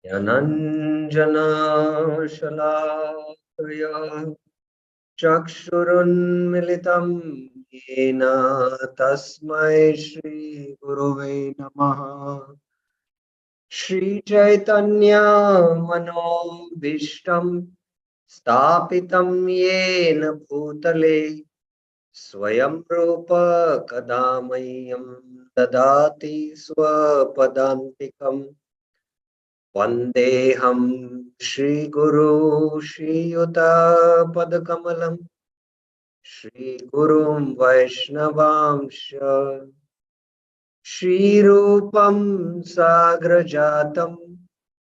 Yananjana Shalakaya Chakshurunmilitam Yena Tasmai Shri Guruve Namaha Shri Chaitanya Manobhishtam Stapitam Yena Bhutale Swayam Rupa Kadamayam Dadati Swapadantikam Vandeham Shri Guru Shri Yuta Padakamalam Shri Gurum Vaishnavamsha Shri Rupam Sagrajatam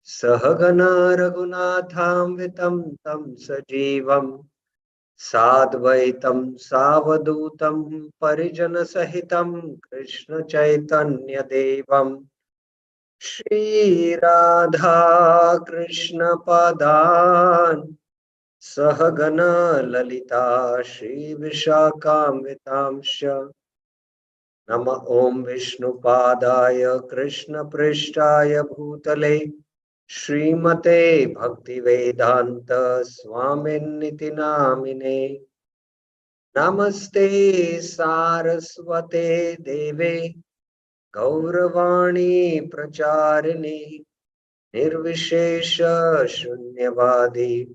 Sahagana Raghunatham Vitam Tam Sajivam Sadvaitam Savadutam Parijana Sahitam Krishna Chaitanya Devam Shri Radha Krishna Padan Sahagana Lalita Shri Vishakhamvitamsha Nama Om Vishnu Padaya Krishna Prishtaya Bhutale Srimate Bhakti Vedanta Swamin Niti Namine Namaste Saraswate Deve Gauravani Pracharine Nirvishesha Shunyavadi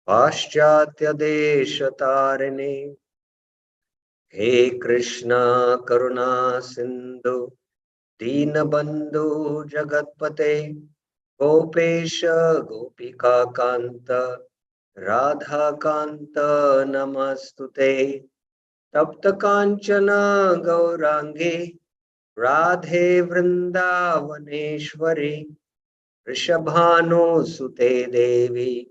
Paschatya Deshatarine He Krishna Karuna Sindhu Dinabandhu Jagatpate Gopesha Gopika Kanta Radha Kanta Namastute Tapta Kanchana Gaurangi Radhe Vrindavaneshwari Rishabhanu Sute Devi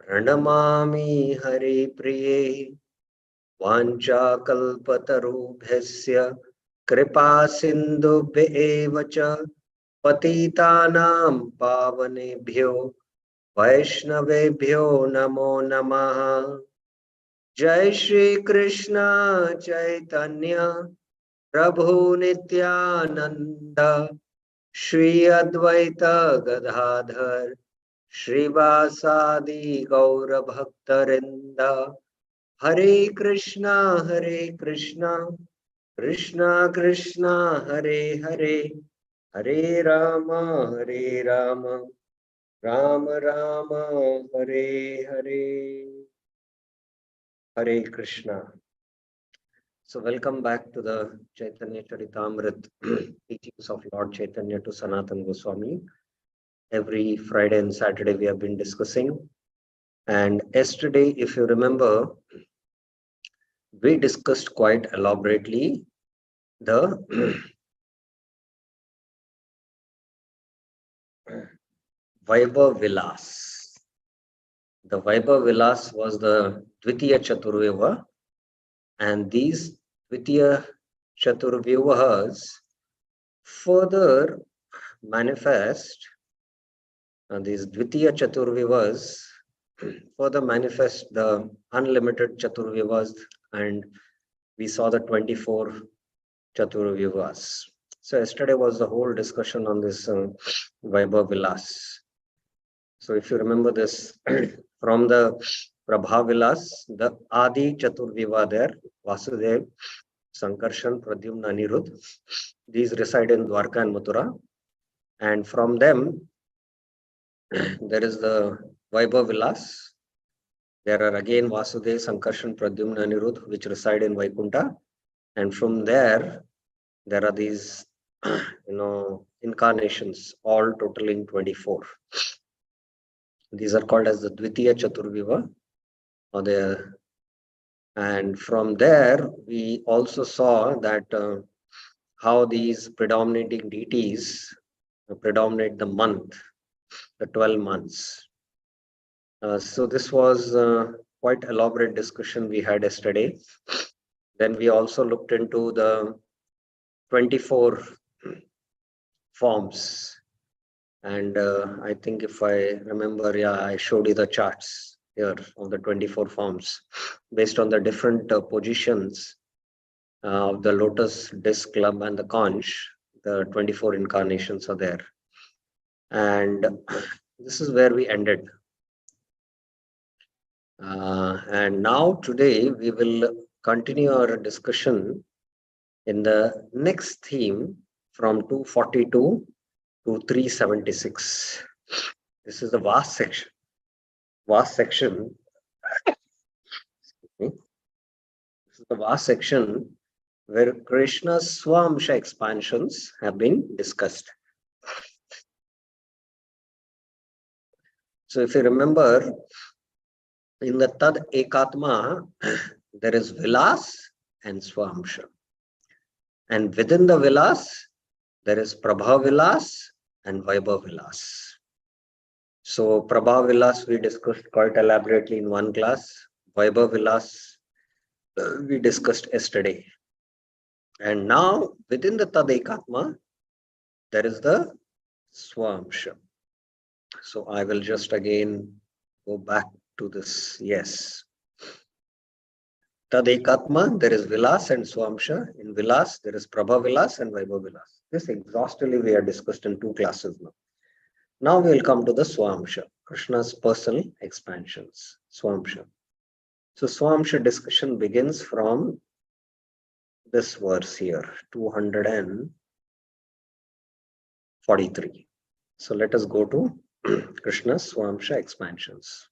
Pranamami Hari Priye Vancha Kalpatarubhyasya Kripa Sindhubhya eva cha Patitanam Pavanebhyo Vaishnavebhyo Namo Namaha Jai Shri Krishna Chaitanya Prabhu Nityananda Shri Advaita Gadadhar Shrivasadi Gaura Bhaktarinda Hare Krishna Krishna Krishna Hare Hare Hare Rama Rama Rama Hare Hare Hare Krishna. So welcome back to the Chaitanya Charitamrit teachings of Lord Chaitanya to Sanatana Goswami. Every Friday and Saturday we have been discussing. And yesterday, if you remember, we discussed quite elaborately the Vaibhav Vilas. The Vaibhav Vilas was the Dvitiya Chaturvyuha, and these Dvitiya Chaturvyuhas further manifest, these Dvitiya Chaturvyuhas further manifest the unlimited Chaturvyuhas, and we saw the 24 Chaturvyuhas. So yesterday was the whole discussion on this Vaibhav Vilas. So if you remember this, from the Prabha Vilas, the Adi Chaturvyuha there, Vasudev, Sankarshan, Pradyumna, Anirudh, these reside in Dwarka and Mathura. And from them, there is the Vaibhav Vilas. There are again Vasudev, Sankarshan, Pradyumna, Anirudh, which reside in Vaikunta. And from there are these, incarnations, all totaling 24. These are called as the Dvitiya Chaturvyuha, and from there we also saw that how these predominating deities predominate the month, the 12 months. So this was quite elaborate discussion we had yesterday. Then we also looked into the 24 forms. And I think if I remember, I showed you the charts here of the 24 forms based on the different positions of the lotus, disc, club, and the conch. The 24 incarnations are there. And This is where we ended. And now today we will continue our discussion in the next theme from 242 to 376. This is a vast section. Vast section. This is the vast section where Krishna's Swamsha expansions have been discussed. So if you remember, in the Tad Ekatma, there is Vilas and Swamsha. And within the Vilas, there is Prabha Vilas and Vaibhav Vilas. So Prabha Vilas we discussed quite elaborately in one class. Vaibhav Vilas we discussed yesterday. And now within the Tad Ekatma, there is the Swamsha. So I will just again go back to this. Yes. Tad Ekatma, there is Vilas and Swamsha. In Vilas, there is Prabha Vilas and Vaibhav Vilas. This exhaustively we are discussed in 2 classes now. Now we will come to the Swamsha, Krishna's personal expansions, Swamsha. So Swamsha discussion begins from this verse here, 243. So let us go to Krishna's Swamsha expansions.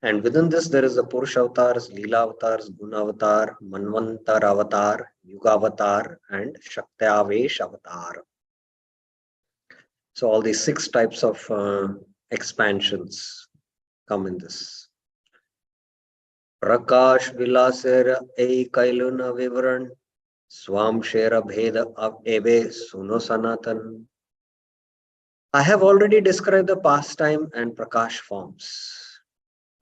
And within this, there is the Purusha avatars, Leela avatars, Guna avatar, Manvantar avatar, Yuga avatar, and Shaktavesh avatar. So all these 6 types of expansions come in this. Prakash Vilasera Kailuna Vivaran, Swamshera Bheda Ebe Suno Sanatan. I have already described the pastime and Prakash forms.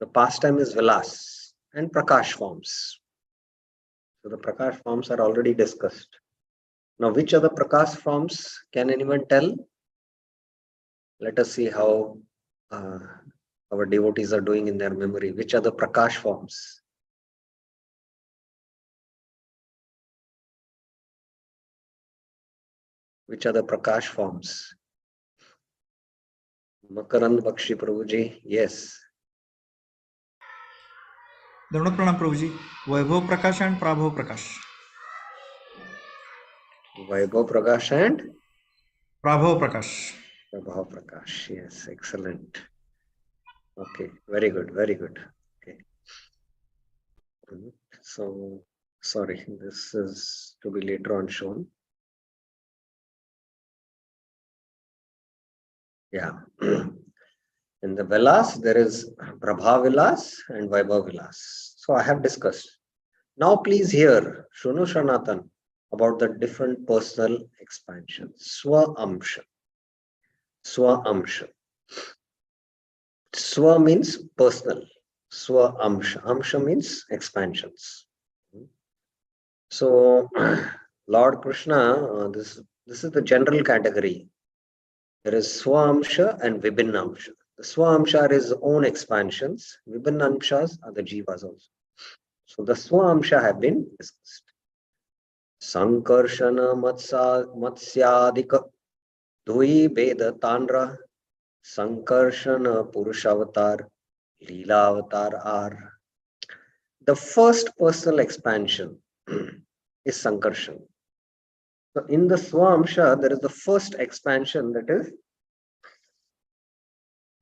The pastime is Vilas and Prakash forms. So the Prakash forms are already discussed. Now, which are the Prakash forms? Can anyone tell? Let us see how our devotees are doing in their memory. Which are the Prakash forms? Which are the Prakash forms? Makarand Bakshi Prabhuji, yes. Dandavat Pranam Prabhuji. Vaibhav Prakash and Prabhav Prakash. Vaibhav Prakash and Prabhav Prakash. Prabhav Prakash, yes, excellent. Okay, very good, very good. Okay. So, sorry, this is to be later on shown. Yeah. In the Vilas, there is Prabha Vilas and Vaibhav Vilas. So I have discussed. Now please hear Shunu Sanatana about the different personal expansions. Swa Amsha. Swa Amsha. Swa means personal. Swa Amsha. Amsha means expansions. So Lord Krishna, this is the general category. There is Swamsha and Vibhinnamsha. The Swamsha are his own expansions. Vibhinnamshas are the Jivas also. So the Swamsha have been discussed. Sankarshana Matsyadika Dhui Veda Tanra Sankarshana Purushavatar Leela Avatar are. The first personal expansion is Sankarshan. So in the Swamsha, there is the first expansion, that is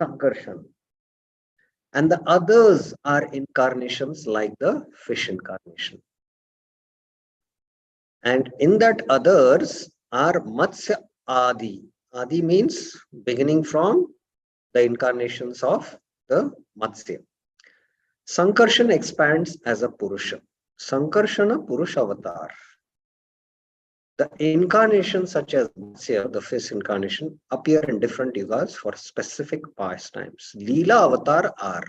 Sankarshan. And the others are incarnations like the fish incarnation. And in that others are Matsya Adi. Adi means beginning from the incarnations of the Matsya. Sankarshan expands as a Purusha. Sankarshana Purusha avatar. The incarnations such as Matsya, the fish incarnation, appear in different yugas for specific pastimes. Leela avatar are.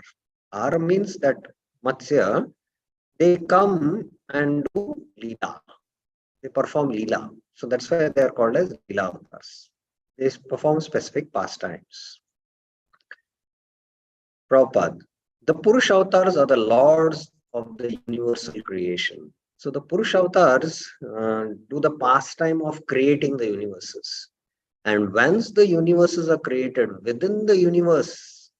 Are means that Matsya, they come and do Leela. They perform Leela. So that's why they are called as Leela avatars. They perform specific pastimes. Prabhupada. The Purusha avatars are the lords of the universal creation. So the Purusha avatars do the pastime of creating the universes. And once the universes are created, within the universe,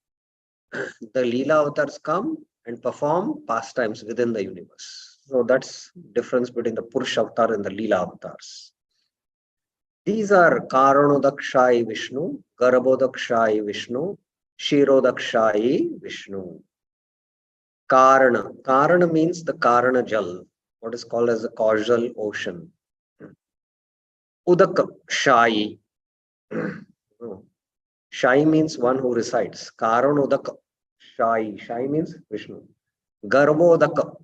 the Leela avatars come and perform pastimes within the universe. So that's difference between the Purusha avatar and the Leela avatars. These are Karanodakshai Vishnu, Garbhodakshai Vishnu, Shirodakshai Vishnu. Karana. Karana means the Karana Jal, what is called as the causal ocean. Udak Shai. Shai means one who resides. Karanodaka Shai. Shai means Vishnu. Garbhodaka.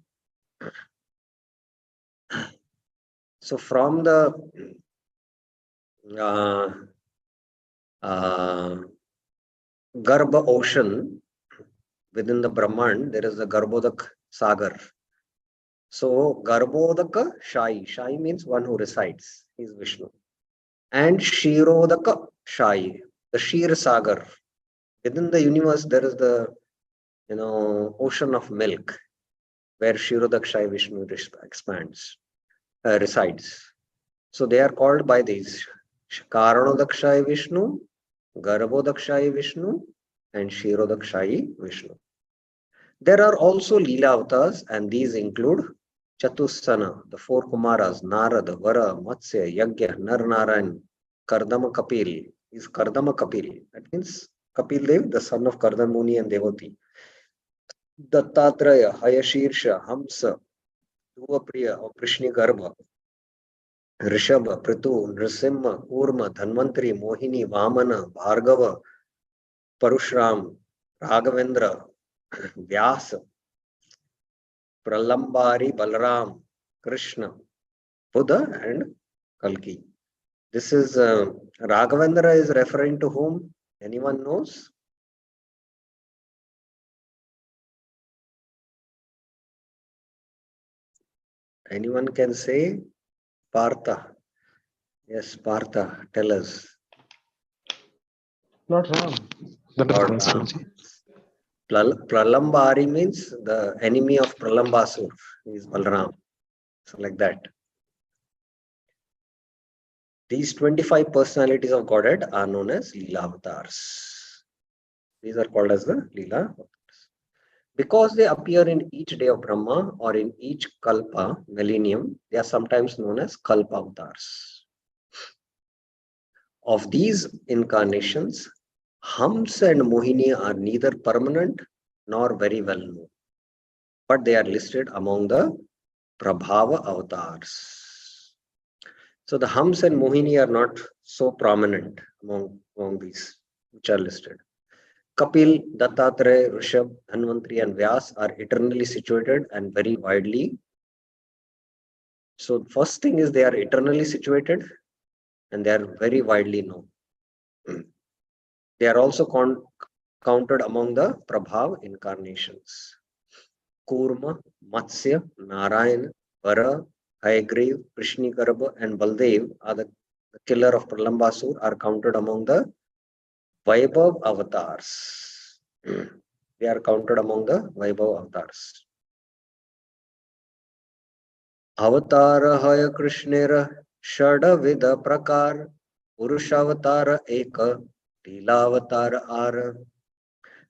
So from the Garbha ocean within the Brahman, there is the Garbhodak Sagar. So Garbhodaka Shai. Shai means one who resides. He is Vishnu. And Shirodaka Shai, the Shir Sagar. Within the universe, there is the ocean of milk where Shirodakshai Vishnu resides. So they are called by these Karanodakshai Vishnu, Garbhodakshai Vishnu, and Shirodakshai Vishnu. There are also Leela avatars, and these include Chatusana, the four Kumaras, Narada, Vara, Matsya, Yagya, Narnarayan, Kardama Kapil. Is Kardama Kapil. That means Kapil Dev, the son of Kardama Muni and Devati. Dattatreya, Hayashirsha, Hamsa, Dhuvapriya, or Krishna Garbha, Rishabha, Prithu, Nrsimha, Kurma, Dhanvantri, Mohini, Vamana, Bhargava, Parushram, Raghavendra, Vyasa, Pralambari, Balaram, Krishna, Buddha, and Kalki. This is Raghavendra is referring to whom? Anyone knows? Anyone can say? Partha. Yes, Partha, tell us. Lord Ram. Lord Ram. Pralambari means the enemy of Pralambasur is Balaram. So like that. These 25 personalities of Godhead are known as Leela avatars. These are called as the Leela avatars. Because they appear in each day of Brahma or in each Kalpa, millennium, they are sometimes known as Kalpa avatars. Of these incarnations, Hamsa and Mohini are neither permanent nor very well known, but they are listed among the Prabhava avatars. So the Hams and Mohini are not so prominent among these which are listed. Kapil, Dattatreya, Rishabh, Dhanvantri, and Vyas are eternally situated and very widely. So first thing is they are eternally situated and they are very widely known. They are also counted among the Prabhav incarnations. Kurma, Matsya, Narayan, Vara, Hayagriv, Prishnigarba, and Baldev are the killer of Pralambasur are counted among the Vaibhav avatars. They are counted among the Vaibhav avatars. Avatara Haya Krishnera Shada Vida Prakar Purushavatara Eka Leela Ara.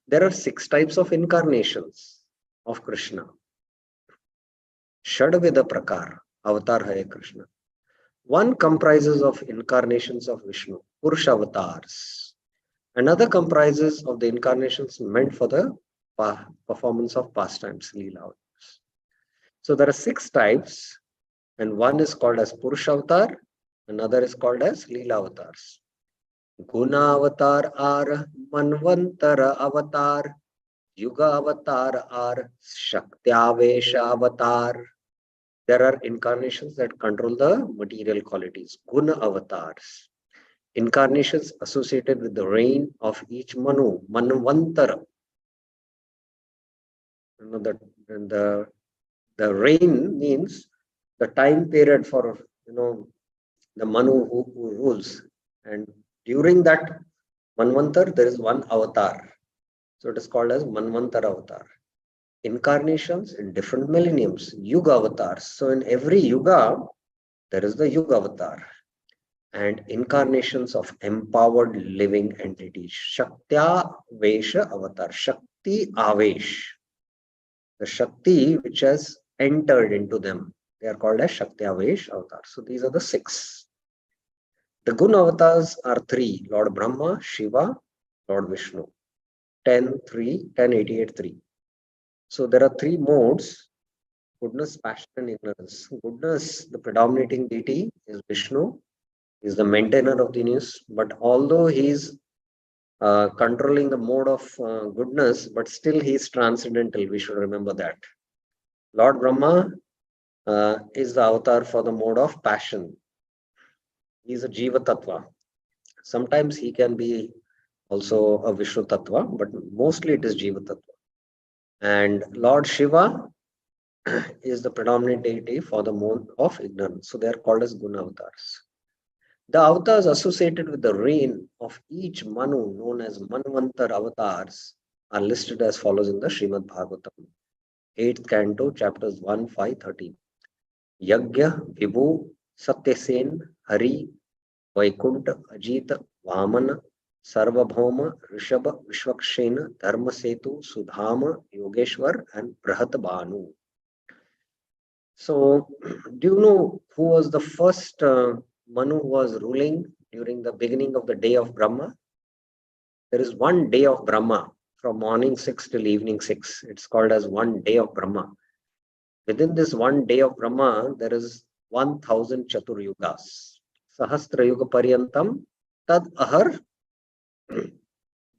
There are 6 types of incarnations of Krishna. Shadvida Prakar, Avatar Hare Krishna. One comprises of incarnations of Vishnu, Purusha avatars. Another comprises of the incarnations meant for the performance of pastimes, Leela avatars. So there are 6 types, and one is called as Purusha avatar, another is called as Leela avatars. Guna avatar are Manvantara avatar, Yuga avatar are Shaktyavesha avatar. There are incarnations that control the material qualities, Guna avatars. Incarnations associated with the reign of each Manu, Manvantara. The reign means the time period for the Manu who rules, and during that Manvantar there is one avatar, so it is called as Manvantara avatar. Incarnations in different millenniums, Yuga avatars. So in every Yuga there is the Yuga avatar, and incarnations of empowered living entities. Shaktya Vesha Avatar. Shakti Avesh. The Shakti which has entered into them. They are called as Shakti Avesh Avatar. So these are the 6. The Gun avatars are 3. Lord Brahma, Shiva, Lord Vishnu. 10, 3, 10, 88, 3. So there are 3 modes: goodness, passion, and ignorance. Goodness, the predominating deity is Vishnu, is the maintainer of the universe. But although he is controlling the mode of goodness, but still he is transcendental. We should remember that. Lord Brahma is the avatar for the mode of passion. He is a Jiva Tattva. Sometimes he can be also a Vishnu Tattva, but mostly it is Jiva Tattva. And Lord Shiva is the predominant deity for the mode of ignorance. So they are called as Guna avatars. The avatars associated with the reign of each Manu, known as Manvantar avatars, are listed as follows in the Srimad Bhagavatam, 8th canto, chapters 1, 5, 13. Yagya, Vibhu, Satyasen, Hari, Vaikuntha, Ajita, Vamana, Sarvabhauma, Rishabha, Vishwakshena, Dharmasetu, Sudhama, Yogeshwar, and Brahat Bhanu. So, do you know who was the first Manu who was ruling during the beginning of the day of Brahma? There is one day of Brahma from morning 6 till evening 6. It's called as one day of Brahma. Within this one day of Brahma, there is 1000 Chatur Yugas. Sahasra Yuga Paryantam Tad Ahar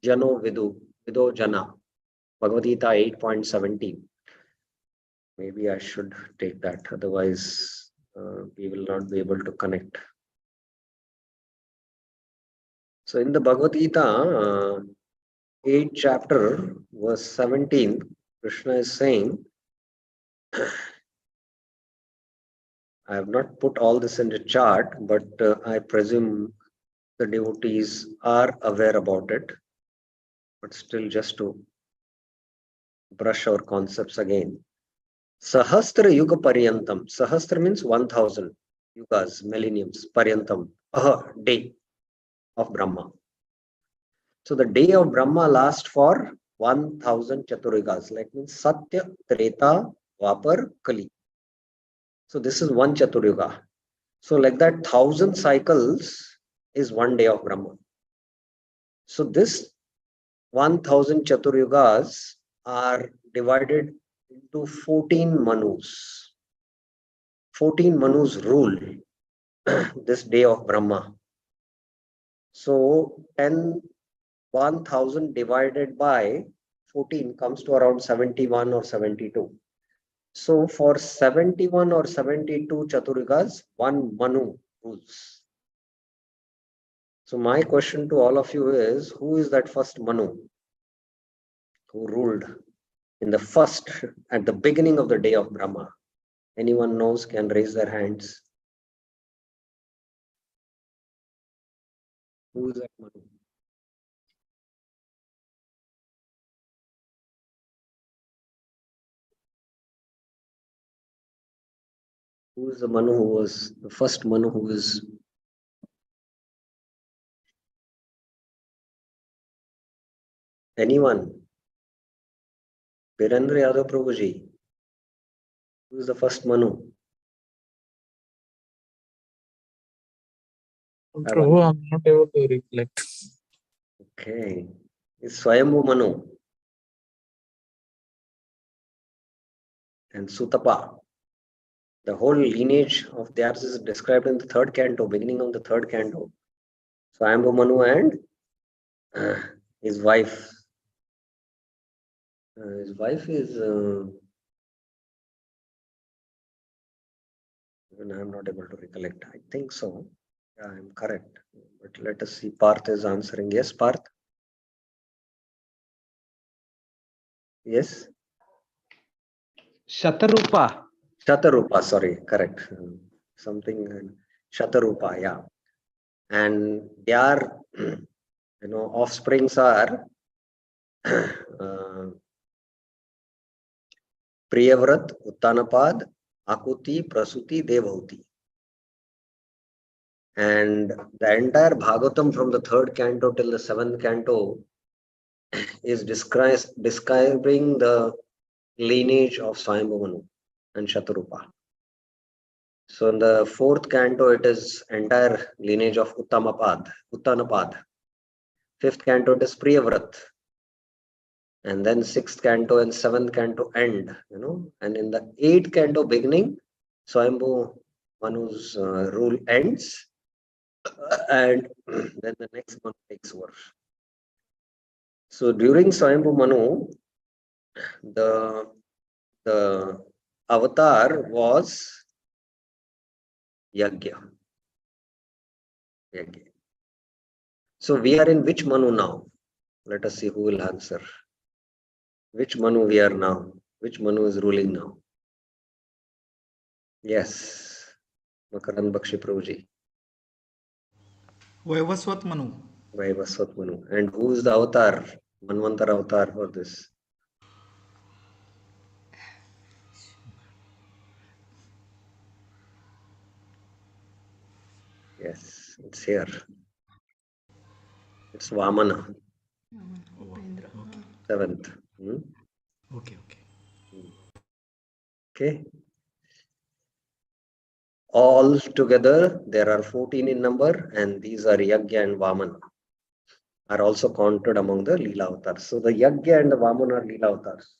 Jano Vido Jana. Bhagavad Gita 8.17. Maybe I should take that, otherwise we will not be able to connect. So in the Bhagavad Gita, 8th chapter, verse 17, Krishna is saying, I have not put all this in the chart, but I presume the devotees are aware about it. But still, just to brush our concepts again. Sahasra Yuga Paryantam. Sahasra means 1000 yugas, millenniums, Paryantam, a day of Brahma. So the day of Brahma lasts for 1000 Chaturyugas, like means Satya, Treta, Vapar, Kali. So this is one Chaturyuga. So like that, 1000 cycles is one day of Brahma. So this 1000 Chaturyugas are divided into 14 Manus. 14 Manus rule this day of Brahma. So 1000 divided by 14 comes to around 71 or 72. So for 71 or 72 Chaturyugas, one Manu rules. So my question to all of you is, who is that first Manu who ruled in the first, at the beginning of the day of Brahma? Anyone knows can raise their hands. Who is that Manu? Who is the Manu who was the first Manu who is? Anyone? Virendra Yadav Prabhuji. Who is the first Manu? Prabhu, I'm not able to recollect. Okay. It's Swayambhu Manu and Sutapa. The whole lineage of theirs is described in the 3rd canto, beginning of the 3rd canto. Swayambhu Manu and his wife. His wife is, even I am not able to recollect. I think so. Yeah, I am correct. But let us see. Parth is answering. Yes, Parth? Yes? Shatarupa. Shatarupa, sorry, correct. Something, Shatarupa, yeah. And their, offsprings are Priyavrat, Uttanapad, Akuti, Prasuti, Devauti. And the entire Bhagavatam from the 3rd canto till the 7th canto is describing the lineage of Swayambhu Manu and Shatarupa. So in the 4th canto, it is entire lineage of Uttanapad. 5th canto, it is Priyavrat. And then 6th canto and 7th canto end, And in the 8th canto beginning, Swayambhu Manu's rule ends. And then the next one takes over. So during Swayambhu Manu, the avatar was Yagya. So we are in which Manu now? Let us see who will answer. Which Manu we are now? Which Manu is ruling now? Yes. Makaran Bakshi Prabhuji. Vaivasvat Manu. Vaivasvat Manu. And who is the avatar? Manvantar avatar for this? Yes, it's here. It's Vamana. Okay. 7th. Okay. Okay. All together, there are 14 in number, and these are Yagya and Vamana are also counted among the Leela avatars. So the Yagya and the Vamana are Leela avatars.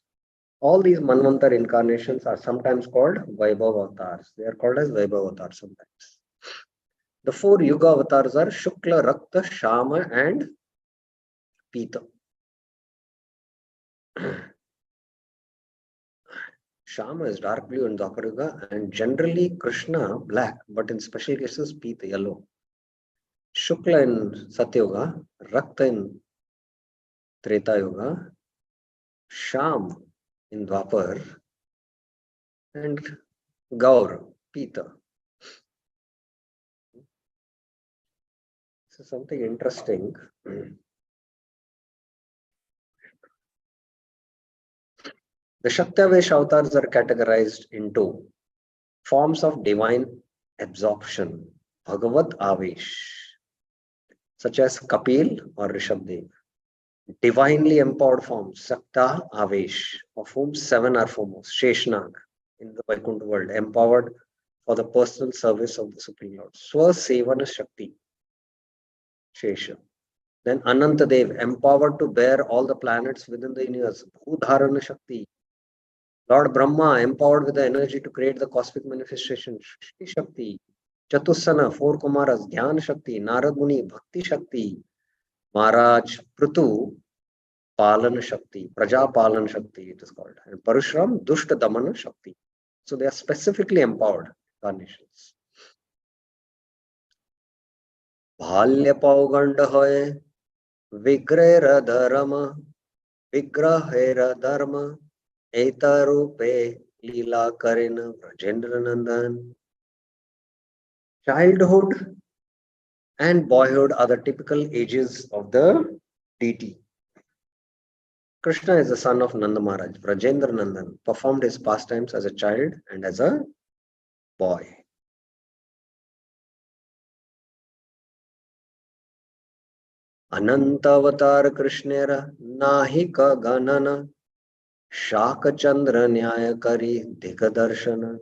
All these Manvantar incarnations are sometimes called Vaibhav avatars. They are called as Vaibhav avatars sometimes. The 4 Yuga avatars are Shukla, Rakta, Shama, and Pita. Shama is dark blue in Dwapar Yuga, and generally Krishna black, but in special cases Pita yellow. Shukla in Satya Yuga, Rakta in Treta Yuga, Sham in Dwapar, and Gaur, Pita. This is something interesting. The Shaktavesh avatars are categorized into forms of divine absorption, Bhagavat Avesh, such as Kapil or Rishabdev. Divinely empowered forms, Sakta Avesh, of whom 7 are foremost. Sheshnag in the Vaikuntha world, empowered for the personal service of the Supreme Lord. Swasevana Shakti, Shesha. Then Anantadev, empowered to bear all the planets within the universe. Bhudharana Shakti. Lord Brahma, empowered with the energy to create the cosmic manifestation. Shri Shakti. Chatusana, 4 Kumaras. Dhyan Shakti. Narad Muni, Bhakti Shakti. Maharaj Prutu, Palana Shakti. Praja Palana Shakti, it is called. And Parashuram, Dushta Damana Shakti. So they are specifically empowered incarnations. Bhalya Pauganda Hoy, Vigrera Dharma, Vigrahera Dharma, Eta Rupe, Leela Karina, Brajendra Nandan. Childhood and boyhood are the typical ages of the deity. Krishna is the son of Nanda Maharaj. Brajendra Nandan performed his pastimes as a child and as a boy. Anantavatar Krishnera Nahika Ganana Shaka Chandra Nyayakari Dikadarshana.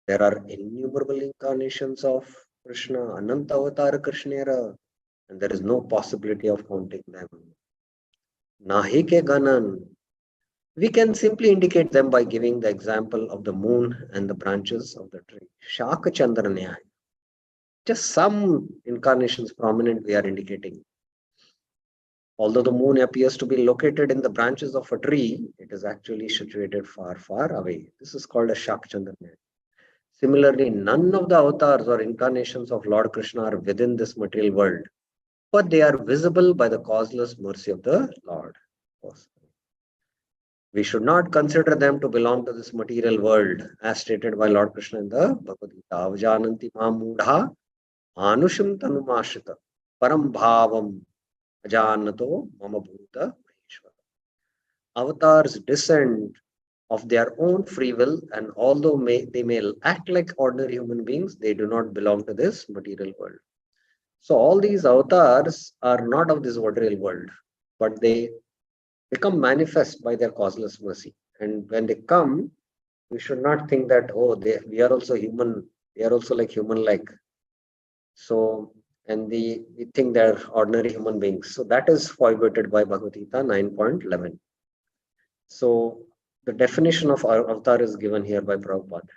There are innumerable incarnations of Krishna, Anantavatar Krishnera, and there is no possibility of counting them. Nahike Ganan. We can simply indicate them by giving the example of the moon and the branches of the tree. Shaka Chandra Nyaya. Just some incarnations prominent we are indicating. Although the moon appears to be located in the branches of a tree, it is actually situated far, far away. This is called a Shakchandana. Similarly, none of the avatars or incarnations of Lord Krishna are within this material world, but they are visible by the causeless mercy of the Lord. We should not consider them to belong to this material world, as stated by Lord Krishna in the Bhagavad Gita. Avjananti mamudha anusham tanumashita param bhavam ajanato mama bhuta maheshwara. Avatars descend of their own free will, and although they may act like ordinary human beings, they do not belong to this material world. So all these avatars are not of this material world, but they become manifest by their causeless mercy. And when they come, we should not think that, oh, we are also human, they are also like human like. So, and we think they're ordinary human beings. So that is prohibited by Bhagavad Gita 9.11. So the definition of our avatar is given here by Prabhupada.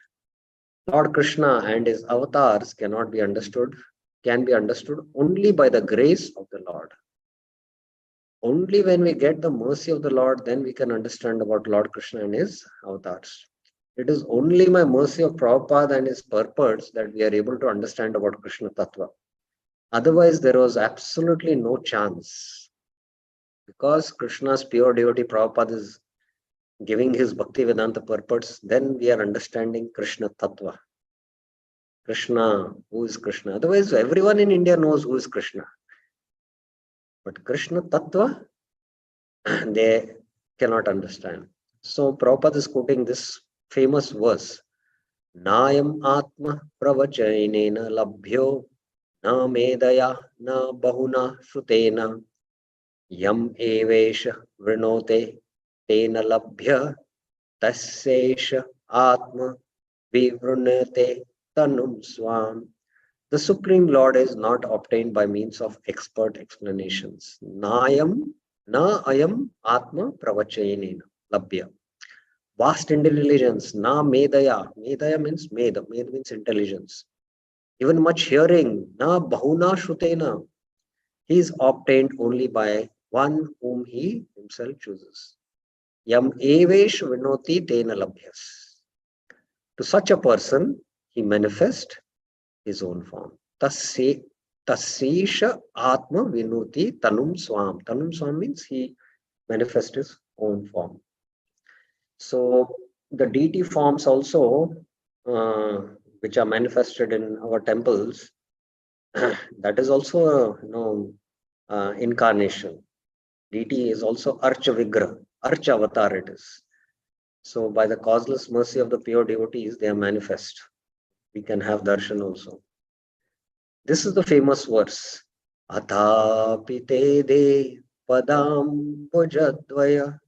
Lord Krishna and his avatars can be understood only by the grace of the Lord. Only when we get the mercy of the Lord, then we can understand about Lord Krishna and his avatars. It is only by mercy of Prabhupada and his purports that we are able to understand about Krishna Tattva. Otherwise, there was absolutely no chance. Because Krishna's pure devotee Prabhupada is giving his Bhakti Vedanta purports, then we are understanding Krishna Tattva. Krishna, who is Krishna? Otherwise, everyone in India knows who is Krishna. But Krishna Tattva, they cannot understand. So Prabhupada is quoting this famous verse. Nayam Atma Pravachainena Labhyo Na Medaya Na Bahuna Shrutena Yam Evesha Vrinote Tena Labhya Tassesha Atma Vivrunate Tanum Swam. The Supreme Lord is not obtained by means of expert explanations. Nayam na ayam atma pravachayanena labhya. Vast intelligence, na medaya. Medaya means med. Med means intelligence. Even much hearing, na bahuna shrutena. He is obtained only by one whom he himself chooses. Yam evesh vinoti tena labhyas. To such a person, he manifests his own form. Tassesha Atma Vinuti Tanum Swam. Tanum Swam means he manifests his own form. So the deity forms also, which are manifested in our temples, that is also incarnation. Deity is also Archa Vigra, Archa Avatar it is. So by the causeless mercy of the pure devotees, they are manifest. We can have darshan also. This is the famous verse. Athapite de padam bujadvaya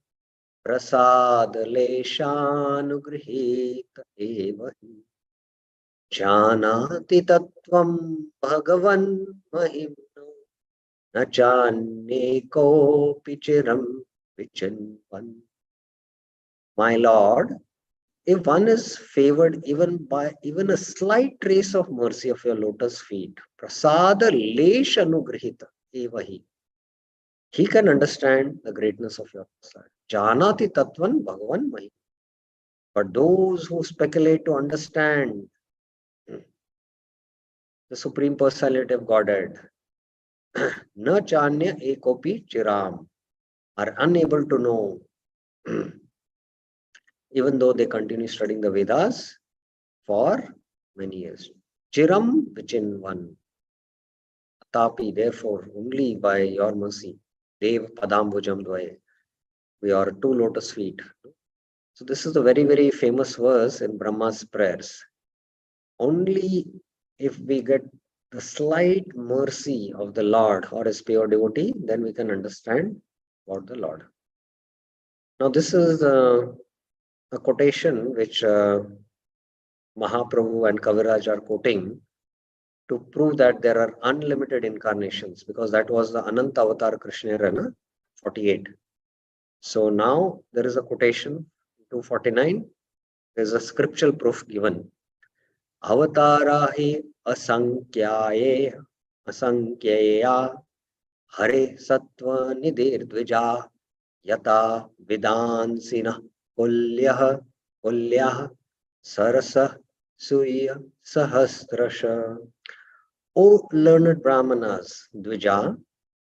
prasad leshanugrihita evahi janati tattvam bhagavan mahimno na chaneko pichiram vichinvan. My Lord, if one is favored even by even a slight trace of mercy of your lotus feet, prasada lesh anugrihita evahi, he can understand the greatness of your prasad. Janati tatvan bhagavan mahi. But those who speculate to understand the Supreme Personality of Godhead, na chanya ekopi chiram, are unable to know, even though they continue studying the Vedas for many years. Chiram vichinvan. Tapi, therefore, only by your mercy, Dev Padambujam Dvaye, we are two lotus feet. So this is a very, very famous verse in Brahma's prayers. Only if we get the slight mercy of the Lord or his pure devotee, then we can understand about the Lord. Now this is a quotation which Mahaprabhu and Kaviraj are quoting to prove that there are unlimited incarnations, because that was the Ananta Avatar Krishna Rana 48. So now there is a quotation 249. There is a scriptural proof given. Avatara hi asankyaye asankyaya hare sattva nidir dvija yata vidansina kulyah sarasa suya sahasrasha. O learned Brahmanas, Dvija,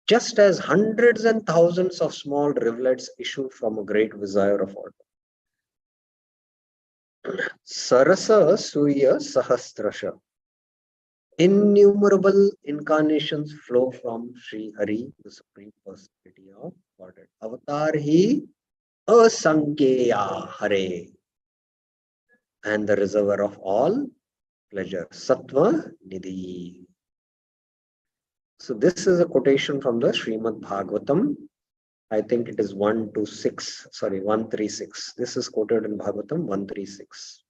just as hundreds and thousands of small rivulets issue from a great vizier of order. Sarasa Suya Sahasrasha. Innumerable incarnations flow from Sri Hari, the Supreme Personality of Godhead. Avatar Hi Asankya Hare. And the reservoir of all pleasure. Sattva Nidhi. So this is a quotation from the Srimad Bhagavatam. I think it is 136. This is quoted in Bhagavatam 136.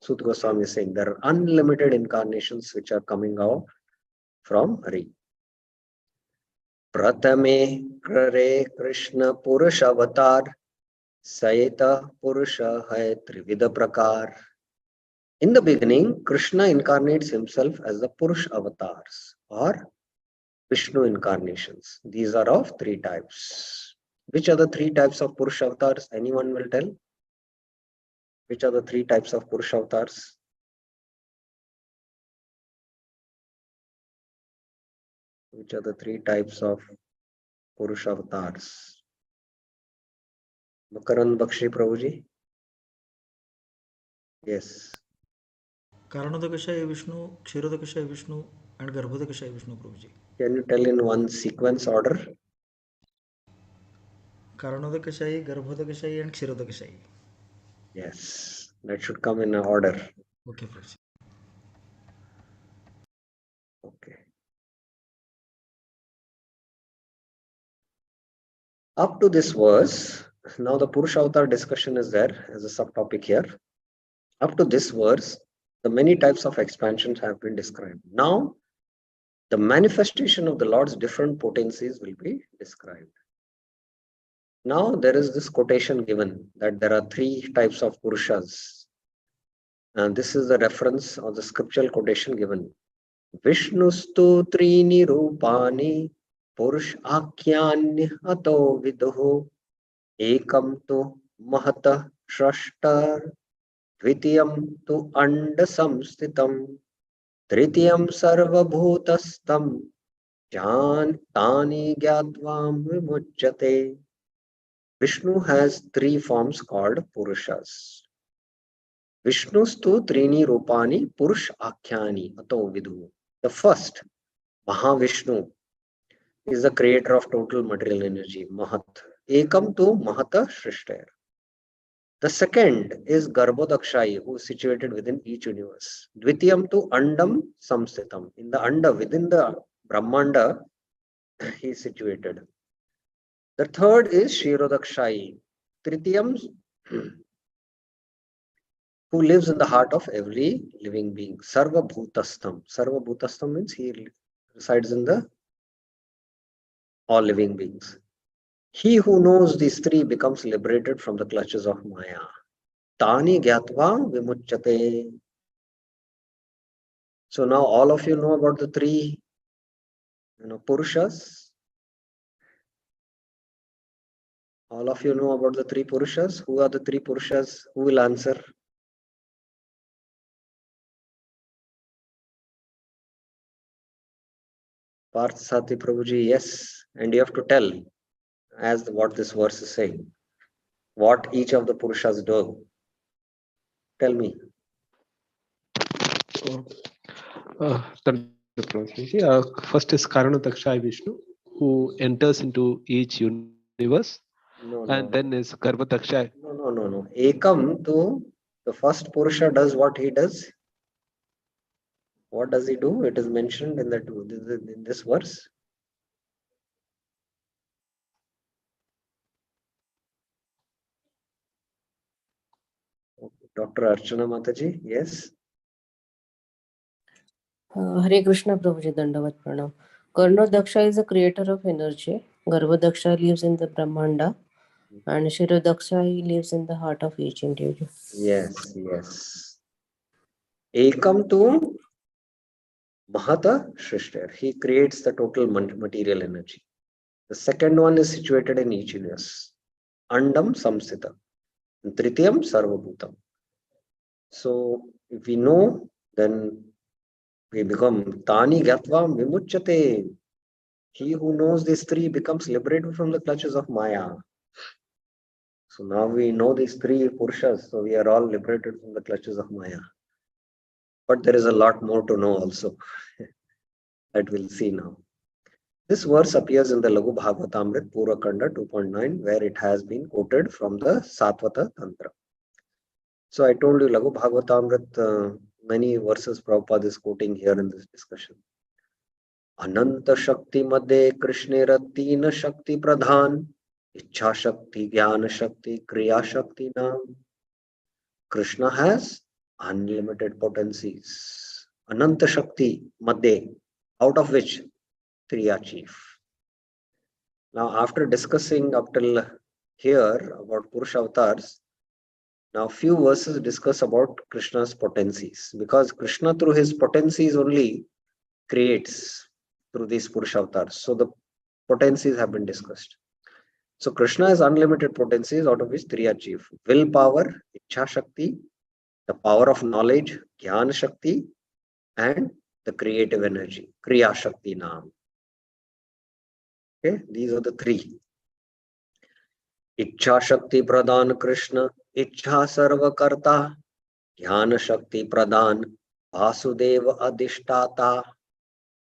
Sut Goswami is saying there are unlimited incarnations which are coming out from Hari. Pratame Krare Krishna Purush Avatar Sayeta Purusha Hai Trivida Prakar. In the beginning, Krishna incarnates himself as the Purush avatars or Vishnu incarnations. These are of three types. Which are the three types of Purush avatars? Anyone will tell? Which are the three types of Purush avatars? Which are the three types of Purush avatars? Makaran Bakshi Prabhuji? Yes. कारणोदकशाय Vishnu, क्षीरोदकशाय Vishnu, and गर्भोदकशाय Vishnu, Prabhuji. Can you tell in one sequence order? कारणोदकशायी, Garbhodakashayi, and Kshirodakshayi. Yes. That should come in order. Okay, Prabhuji. Okay. Up to this verse, now the Purusha Avatar discussion is there as a subtopic here. Up to this verse, the many types of expansions have been described. Now, the manifestation of the Lord's different potencies will be described. Now, there is this quotation given that there are three types of Purushas. And this is the reference or the scriptural quotation given. Vishnustu trini rupani purush akyanya ato viduhu ekam tu mahata shrashtar dvitiyam tu anda samstitam tritiyam sarvabhutastam jan tani gyatvam vimuchyate. Vishnu has three forms called Purushas. Vishnustu trini rupani purush akhyani ato vidu. The first, Mahavishnu, is the creator of total material energy, Mahat. Ekam tu Mahata Shrishtair. The second is Garbhodakshayi, who is situated within each universe. Dvitiyam tu Andam Samstitam. In the Anda, within the Brahmanda, he is situated. The third is Shirodakshayi. Tritiyam, who lives in the heart of every living being. Sarva Bhutastam. Sarva Bhutastam means he resides in the all living beings. He who knows these three becomes liberated from the clutches of Maya. Tani gyatva vimuchyate. So now all of you know about the three Purushas. All of you know about the three Purushas. Who are the three Purushas? Who will answer? Parth Sati Prabhuji, yes. And you have to tell as what this verse is saying. What each of the Purushas do. Tell me. First is Karanadaksha Vishnu, who enters into each universe, and then is Garbhodaksha. No. Ekam to the first Purusha does what he does. What does he do? It is mentioned in that in this verse. Dr. Archana Mataji, yes. Hare Krishna Prabhuji Dandavat Pranam. Karnodaksha is the creator of energy. Garbhodaksha lives in the Brahmanda. And Shirodaksha, he lives in the heart of each individual. Yes. Ekam tu Mahata Shrishtar. He creates the total material energy. The second one is situated in each universe. Andam Samsita. And Tritiyam Sarvabhutam. So if we know, then we become Tani Gyatvam Vimuchyate. He who knows these three becomes liberated from the clutches of Maya. So now we know these three Purushas, so we are all liberated from the clutches of Maya. But there is a lot more to know also that we'll see now. This verse appears in the Laghu Bhagavatamrit Purva Kanda 2.9, where it has been quoted from the Satvata Tantra. So I told you Laghu Bhagavatamrit, many verses Prabhupada is quoting here in this discussion. अनंत शक्ति मध्ये कृष्णेर तीन शक्ति प्रधान इच्छा शक्ति, ज्ञान शक्ति, क्रिया शक्ति नाम. Krishna has unlimited potencies. Ananta Shakti Madhe, out of which three are chief. Now, after discussing up till here about Purusha avatars, now few verses discuss about Krishna's potencies, because Krishna through his potencies only creates through these Purusha avatars. So the potencies have been discussed. So Krishna has unlimited potencies, out of which three are chief: willpower, Ichha Shakti, the power of knowledge, Jnana Shakti, and the creative energy, Kriya Shakti Naam. Okay, these are the three. Ichha Shakti Pradhan Krishna, Ichha Sarva Karta, Jnana Shakti Pradhan, Vasudeva Adhishtata.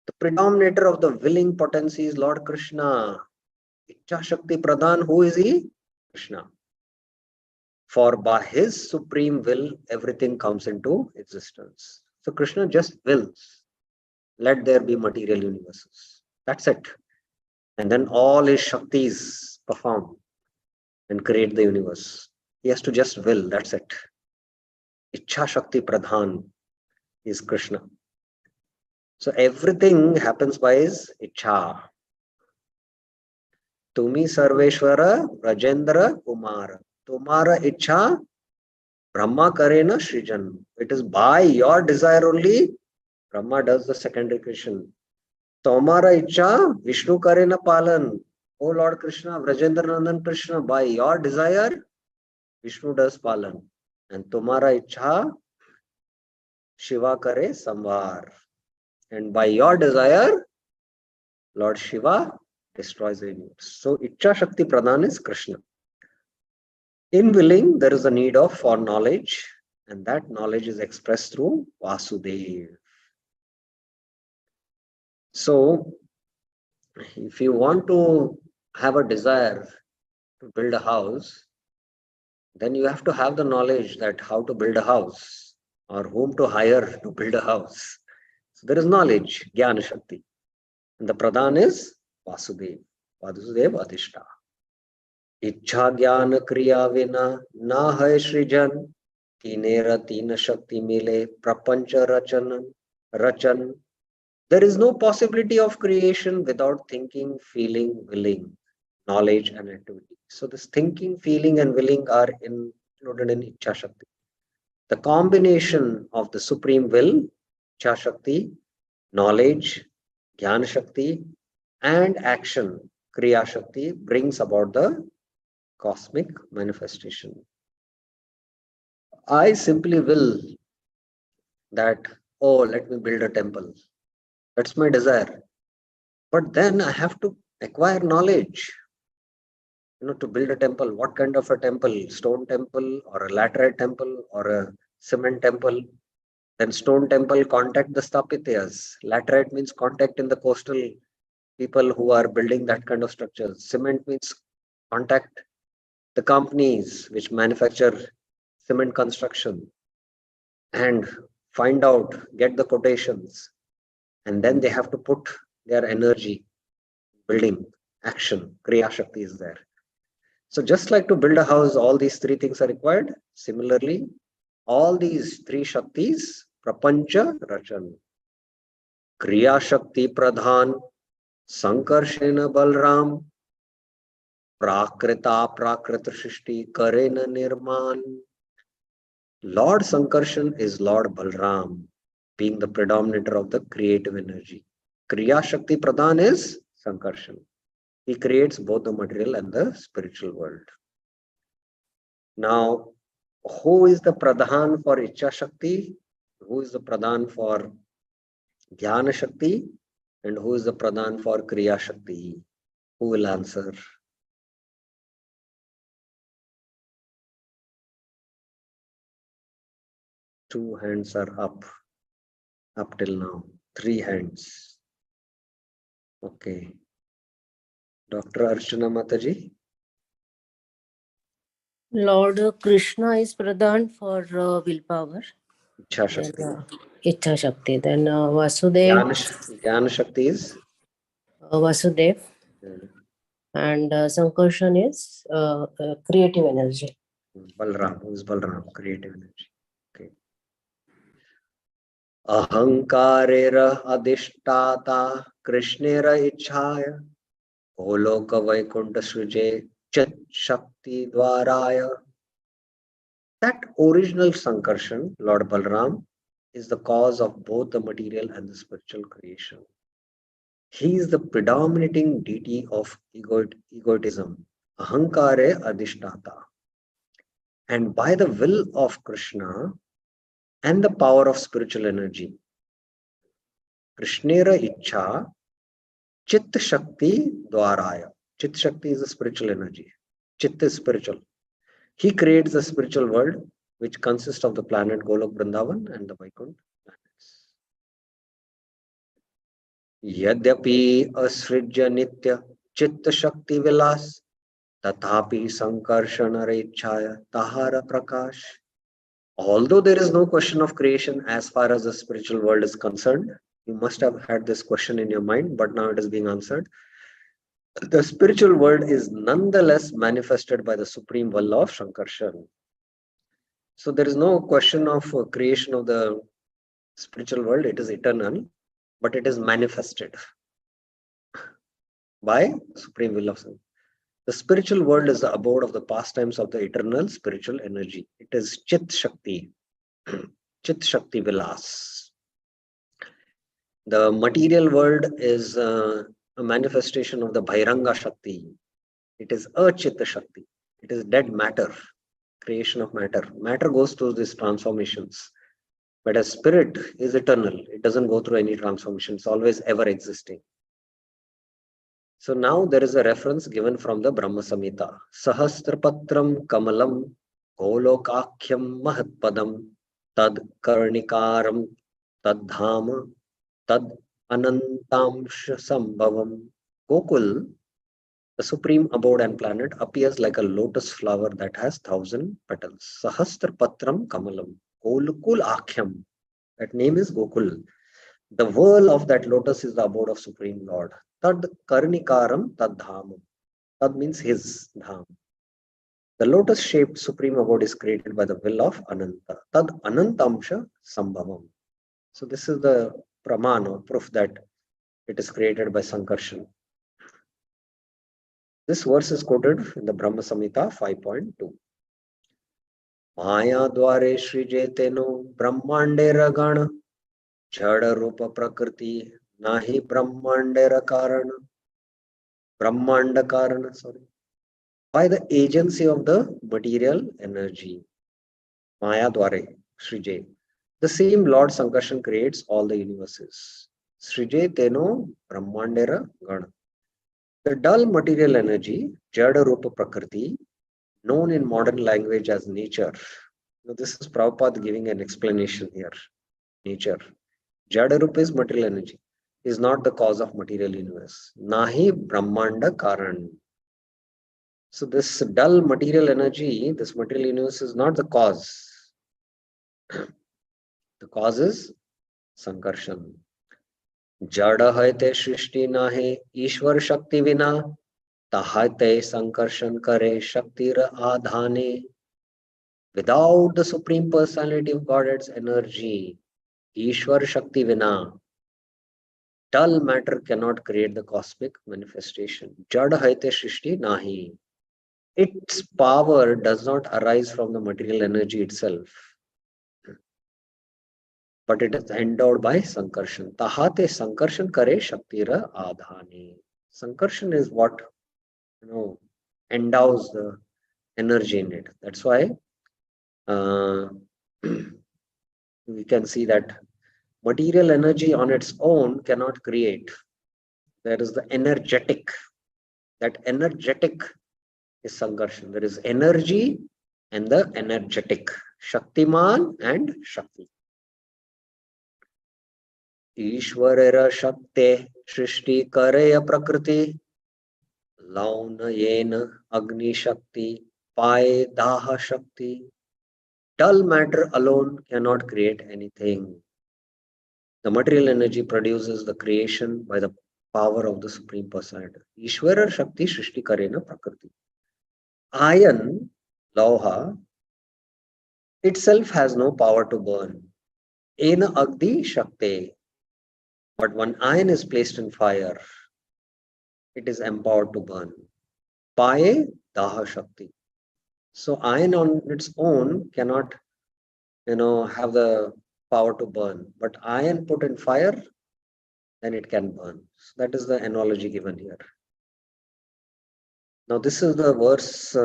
The predominator of the willing potency is Lord Krishna. Ichha Shakti Pradhan, who is he? Krishna. For by his supreme will, everything comes into existence. So Krishna just wills, let there be material universes. That's it. And then all his Shaktis perform and create the universe. He has to just will, that's it. Ichha Shakti Pradhan is Krishna. So everything happens by his Ichha. Tumi Sarveshwara Rajendra Kumara. Tumara Ichha Brahma Karena Srijan. It is by your desire only Brahma does the secondary creation. Tomara Ichha Vishnu Karena Palan. O Lord Krishna, Vrajendra Nandan Krishna, by your desire, Vishnu does Palan. And Tumara Ichha Shiva Kare Samvar. And by your desire, Lord Shiva destroys the universe. So Ichha Shakti Pradhan is Krishna. In willing, there is a need of for knowledge, and that knowledge is expressed through Vasudeva. So, if you want to have a desire to build a house, then you have to have the knowledge that how to build a house or whom to hire to build a house. So there is knowledge, Jnana Shakti. And the Pradhan is Vasudeva. Vasudeva Adhishta. Ichha Jnana Kriya Vina Na Hai Srijan Tinera Tina Shakti Mile Prapancha Rachan. There is no possibility of creation without thinking, feeling, willing, knowledge, and activity. So this thinking, feeling, and willing are included in Ichha Shakti. The combination of the supreme will, Ichha Shakti, knowledge, Jnana Shakti, and action, Kriya Shakti, brings about the cosmic manifestation. I simply will that, oh, let me build a temple. That's my desire. But then I have to acquire knowledge, to build a temple. What kind of a temple? Stone temple or a laterite temple or a cement temple? Then stone temple, contact the Stapityas. Laterite means contact in the coastal people who are building that kind of structures. Cement means contact the companies which manufacture cement construction and find out, get the quotations. And then they have to put their energy, building, action, Kriya Shakti is there. So just like to build a house, all these three things are required. Similarly, all these three Shaktis, Prapancha Rachan, Kriya Shakti Pradhan, Sankarshena Balram, Prakrita Prakrita Shrishti Karena Nirman. Lord Sankarshan is Lord Balram, being the predominator of the creative energy. Kriya Shakti Pradhan is Sankarshan. He creates both the material and the spiritual world. Now, who is the Pradhan for Ichha Shakti? Who is the Pradhan for Jnana Shakti? And who is the Pradhan for Kriya Shakti? Who will answer? Two hands are up till now. 3 hands. Okay. Dr. Archana Mataji? Lord Krishna is Pradhan for willpower. Ichha then Shakti. Ichha Shakti. Then Vasudev, Jnana Shakti is Vasudev, and Sankarshan is creative energy. Balram. Who is Balram? Creative energy. Okay. Ahankarera adhishtata Krishnera ichhaya Goloka Vaikuntha Srije Chit Shakti Dwaraya. That original Sankarshan, Lord Balram, is the cause of both the material and the spiritual creation. He is the predominating deity of egotism, Ahankare Adhishtata. And by the will of Krishna and the power of spiritual energy, Krishnera Ichha, Chit Shakti Dwaraya. Chit Shakti is the spiritual energy. Chit is spiritual. He creates the spiritual world, which consists of the planet Golok Vrindavan and the Vaikuntha planets. Yadyapi asrijya nitya chitta shakti vilas tathapi sankarshana rechaya tahara prakash. Although there is no question of creation as far as the spiritual world is concerned, you must have had this question in your mind, but now it is being answered. The spiritual world is nonetheless manifested by the supreme will of Shankarshan. So there is no question of creation of the spiritual world. It is eternal, but it is manifested by supreme will of Shankarshan. The spiritual world is the abode of the pastimes of the eternal spiritual energy. It is Chit Shakti, Chit Shakti Vilas. The material world is a manifestation of the Bhairanga Shakti. It is a Chitta Shakti. It is dead matter, creation of matter. Matter goes through these transformations. But a spirit is eternal. It doesn't go through any transformation. It's always ever existing. So now there is a reference given from the Brahma Samhita. Sahasrapatram Kamalam Golokakhyam Mahatpadam Tad Karnikaram Tad Dhama Tad Anantamsha Sambhavam. Gokul, the supreme abode and planet, appears like a lotus flower that has 1,000 petals. Sahasrapatram Kamalam Golukul Akhyam. That name is Gokul. The whirl of that lotus is the abode of Supreme Lord. Tad Karnikaram Tad Dhamam. Tad means his dham. The lotus shaped supreme abode is created by the will of Ananta. Tad Anantamsha Sambhavam. So this is the praman or proof that it is created by Sankarshan. This verse is quoted in the Brahma Samhita 5.2. Maya dware Srijeteno Brahmande Ragana Jada Rupa Prakriti Nahi Brahmandera Karana. Brahmanda Karana, sorry. By the agency of the material energy. Maya Dware, Srije. The same Lord Sankarshan creates all the universes. Srije Teno Brahmandera Gana. The dull material energy, Jada Rupa Prakriti, known in modern language as nature. Now, this is Prabhupada giving an explanation here. Nature. Jada Rupa is material energy. Is not the cause of material universe. Nahi Brahmanda Karan. So this dull material energy, this material universe is not the cause. The cause is Sankarshan. Jada haite Shrishti nahe Ishwar Shakti vina tahate Sankarshan kare Shaktira adhane. Without the Supreme Personality of Godhead's energy, Ishwar Shakti vina, dull matter cannot create the cosmic manifestation. Jada haite Shrishti nahi. Its power does not arise from the material energy itself, but it is endowed by Sankarshan. Tahate Sankarshan kare Shaktira adhane. Sankarshan is what endows the energy in it. That's why we can see that material energy on its own cannot create. There is the energetic. That energetic is Sankarshan. There is energy and the energetic. Shaktiman and Shakti. Ishwarera Shakte Shrishti Kareya Prakriti Launa Yena Agni Shakti Pai Daha Shakti. Dull matter alone cannot create anything. The material energy produces the creation by the power of the Supreme Personality. Ishvara Shakti Shrishti Karena Prakriti. Iron, Lauha, itself has no power to burn. Ena Agdi Shakti. But when iron is placed in fire, it is empowered to burn. Paye Daha Shakti. So iron on its own cannot, have the power to burn. But iron put in fire, then it can burn. So that is the analogy given here. Now this is the verse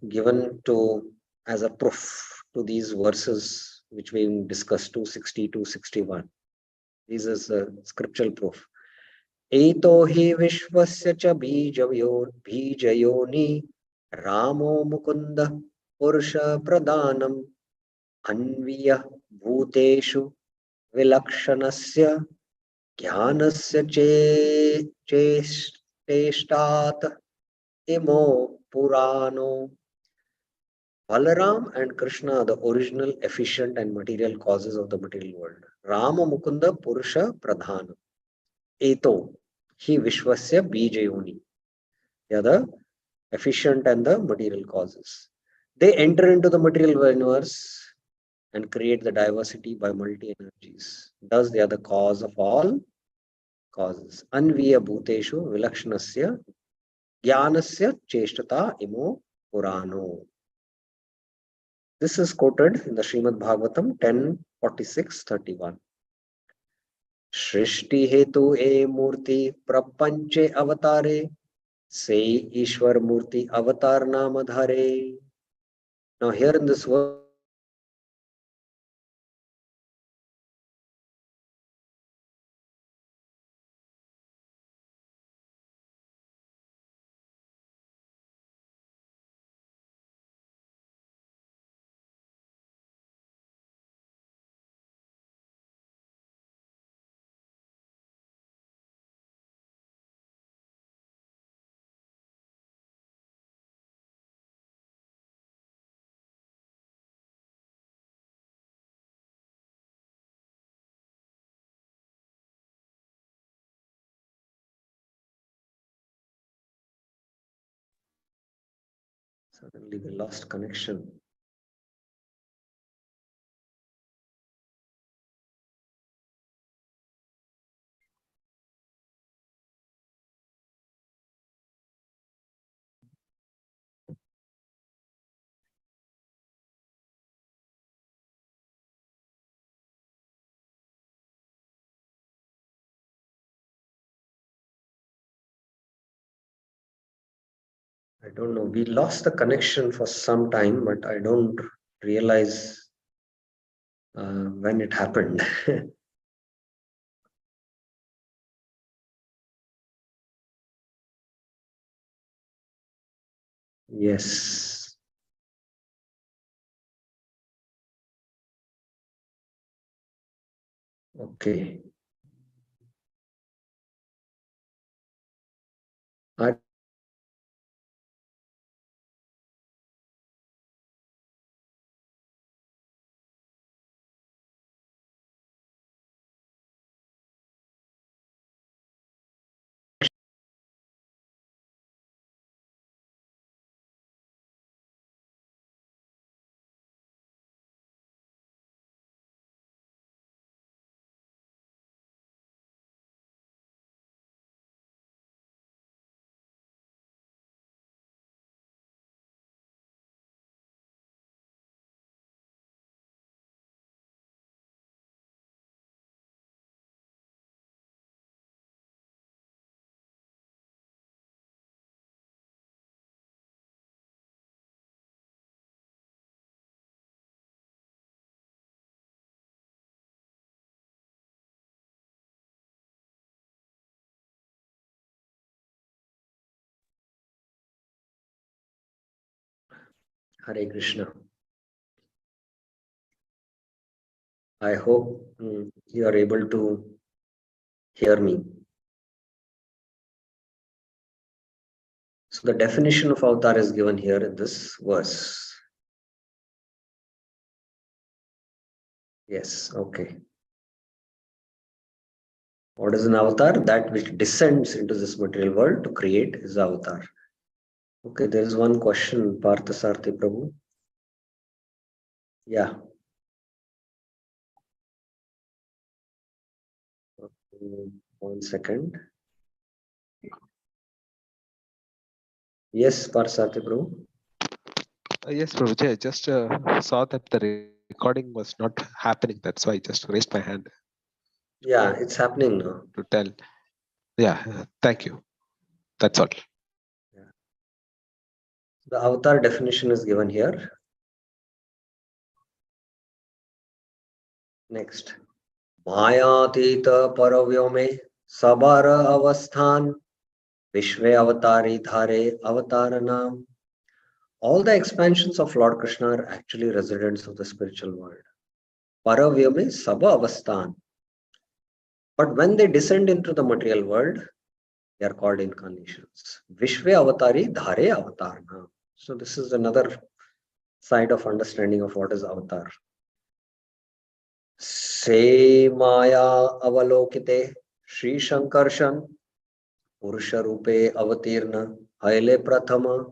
given to as a proof to these verses which we discussed 260 to 61. This is a scriptural proof. Eto hi vishvasya cha bijayoni Ramo mukunda purusha pradhanam अन्वीय भूतेषु विलक्षणस्य ज्ञानस्य चेष्टात् इमो पुराणो. Balaram and Krishna are the original, efficient and material causes of the material world. Rama Mukunda Purusha Pradhana. Eto Hi Vishwasya Bijayoni. They are the efficient and the material causes. They enter into the material universe and create the diversity by multi-energies. Thus, they are the cause of all causes. Anviya bhuteshu vilakshanasya jnanasya cheshtata imo purano. This is quoted in the Srimad Bhagavatam 10:46-31. Shrishti hetu e murti prapanche avatare say Ishwar Murti avatar namadhare. Now here in this verse, suddenly we lost connection. I don't know. We lost the connection for some time, but I don't realize when it happened. Yes. Okay. I Hare Krishna. I hope you are able to hear me. So the definition of avatar is given here in this verse. Yes, okay. What is an avatar? That which descends into this material world to create is avatar. Okay, there is one question, Parthasarthi Prabhu. Yeah. Okay, 1 second. Yes, Parthasarthi Prabhu. Yes, Prabhuji, I just saw that the recording was not happening. That's why I just raised my hand Yeah, it's happening now. to tell. Yeah, thank you. That's all. The avatar definition is given here. Next. Mayatita paravyome sabara avasthan vishve avatari dhare avataranam. All the expansions of Lord Krishna are actually residents of the spiritual world. Paravyame sabha avasthan. But when they descend into the material world, they are called incarnations. Vishve avatari dhare avatarna. So this is another side of understanding of what is avatar. Se maya avalokite Shri Shankarshan Purusha Rupe Avatirna Haile Prathama.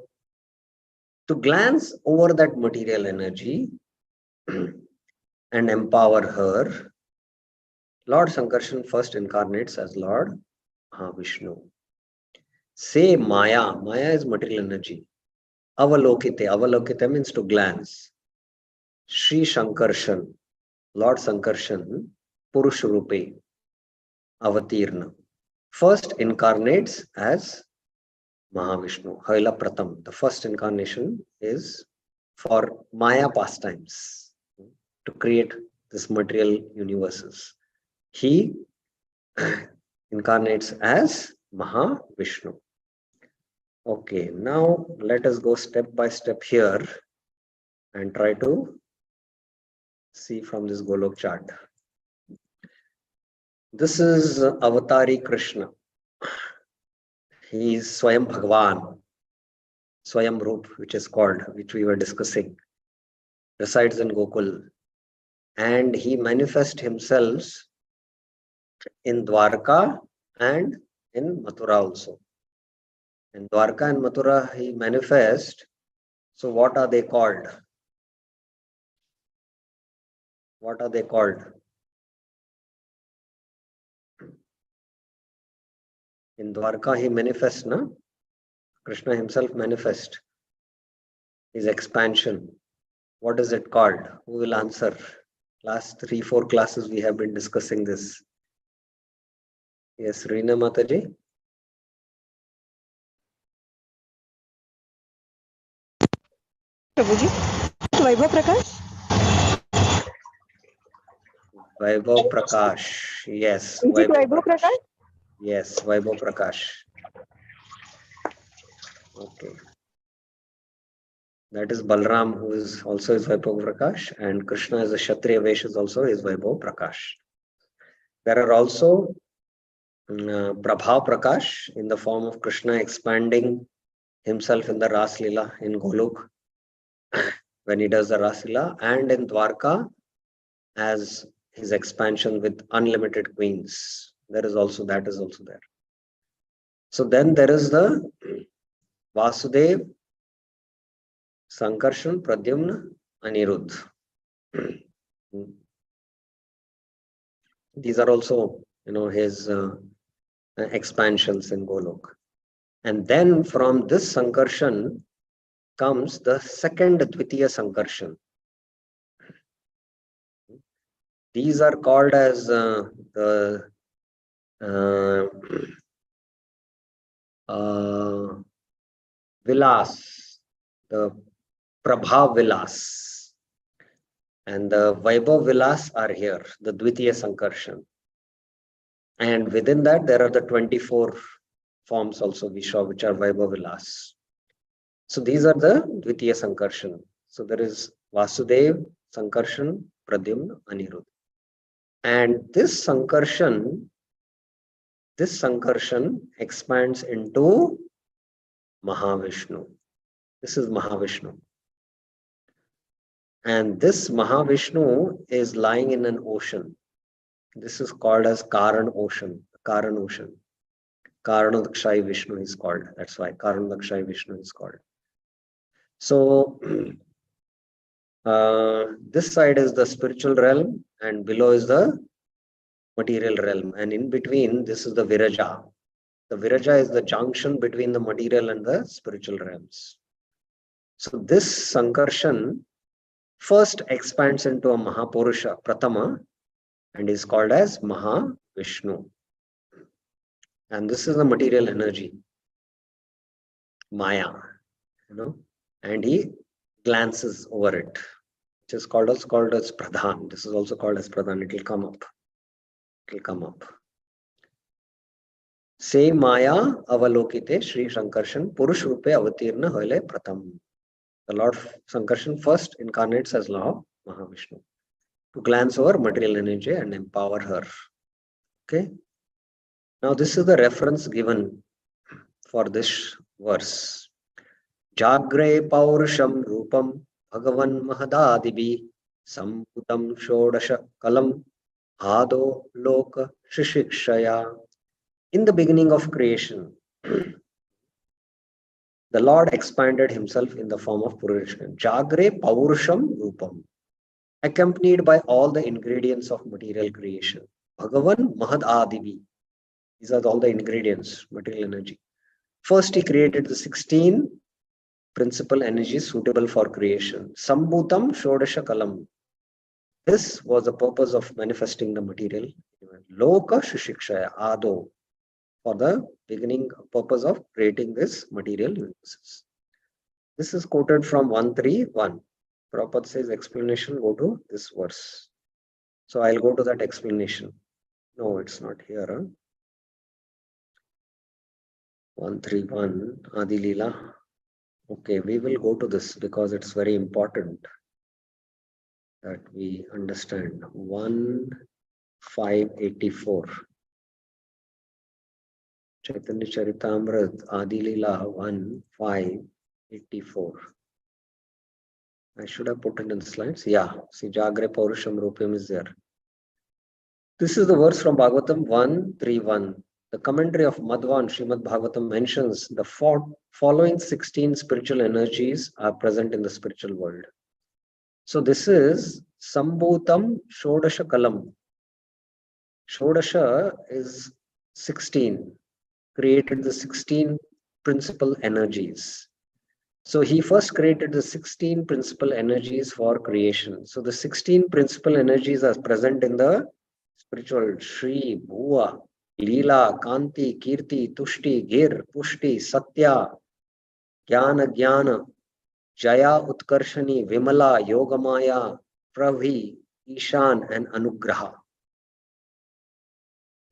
To glance over that material energy and empower her, Lord Sankarshan first incarnates as Lord Vishnu. Say Maya. Maya is material energy. Avalokite. Avalokite means to glance. Shri Shankarshan. Lord Sankarshan. Purush Rupe. Avatirna. First incarnates as Mahavishnu. Haila Pratham. The first incarnation is for Maya pastimes to create this material universes. He incarnates as Mahavishnu. Okay, now let us go step by step here and try to see from this Golok chart. This is Avatari Krishna. He is Swayam Bhagavan, Swayam Roop, which is called, which we were discussing, resides in Gokul. And he manifests himself in Dwarka and in Mathura also. In Dwarka and Mathura, he manifests. So what are they called? What are they called? In Dwarka, he manifests, na? Krishna himself manifests his expansion. What is it called? Who will answer? Last 3-4 classes we have been discussing this. Yes, Reena Mataji. Prabhu ji Vaibhav Prakash Vaibhav Prakash. Yes, is it Vaibhav Vaibhav Prakash. Prakash Yes, Vaibhav Prakash. Okay. That is Balram, who is also his Vaibhav Prakash, and Krishna as a Kshatriya Vesh is also his Vaibhav Prakash. There are also Prabha Prakash in the form of Krishna expanding himself in the Ras Lila in Golok when he does the Ras Lila, and in Dwarka as his expansion with unlimited queens. That is also there. So then there is the Vasudev, Sankarshan, Pradyumna, Anirudh. These are also, his expansions in Golok. And then from this Sankarshan comes the second Dvitiya Sankarshan. These are called as the Vilas, the Prabha Vilas. And the Vaibhav Vilas are here, the Dvitiya Sankarshan. And within that, there are the 24 forms also we saw, which are Vaibhav Vilas. So these are the Dvitiya Sankarshan. So there is Vasudev, Sankarshan, Pradyumna, Anirudh. And this Sankarshan expands into Mahavishnu. This is Mahavishnu. And this Mahavishnu is lying in an ocean. This is called as Karan Ocean. Karan Ocean. Karanadakshayi Vishnu is called. That's why Karanadakshayi Vishnu is called. So this side is the spiritual realm, and below is the material realm. And in between, this is the Viraja. The Viraja is the junction between the material and the spiritual realms. So this Sankarshan first expands into a Mahapurusha, Pratama, and is called as Mahavishnu. And this is the material energy, Maya, and he glances over it, which is called as Pradhan. This is also called as Pradhan. It will come up. It will come up. Se Maya avalokite Sri Sankarshan Purush Rupe avatirna hoile pratam. The Lord Sankarshan first incarnates as Lord Mahavishnu to glance over material energy and empower her. Okay. Now this is the reference given for this verse. Jagre Paurusham Rupam Bhagavan Mahadadibi Samputam Shodasha Kalam Ado Loka Shishikshaya. In the beginning of creation, the Lord expanded himself in the form of Purusha. Jagre Paurusham Rupam, accompanied by all the ingredients of material creation. Bhagavan Mahad Adibi. These are all the ingredients, material energy. First, he created the 16 principal energies suitable for creation. Sambhutam Shodasha Kalam. This was the purpose of manifesting the material. Loka Shishikshaya Ado. For the beginning purpose of creating this material universes. This is quoted from 131. Prabhupada says explanation, go to this verse. So I'll go to that explanation. No, it's not here. Huh? 131, Adi Leela. Okay, we will go to this because it's very important that we understand. 1584. Chaitanya Charitamrita, Adi Leela 1584. I should have put it in the slides. Yeah, see, Jagre Paurusham Rupam is there. This is the verse from Bhagavatam 131. The commentary of Madhvan Srimad Bhagavatam mentions the following 16 spiritual energies are present in the spiritual world. So this is Sambhutam Shodasha Kalam. Shodasha is 16. Created the 16 principal energies. So he first created the 16 principal energies for creation. So the 16 principal energies are present in the spiritual Shri, Bhuva, Leela, Kanti, Kirti, Tushti, Gir, Pushti, Satya, Jnana, Jaya, Utkarshani, Vimala, Yogamaya, Pravi, Ishan, and Anugraha.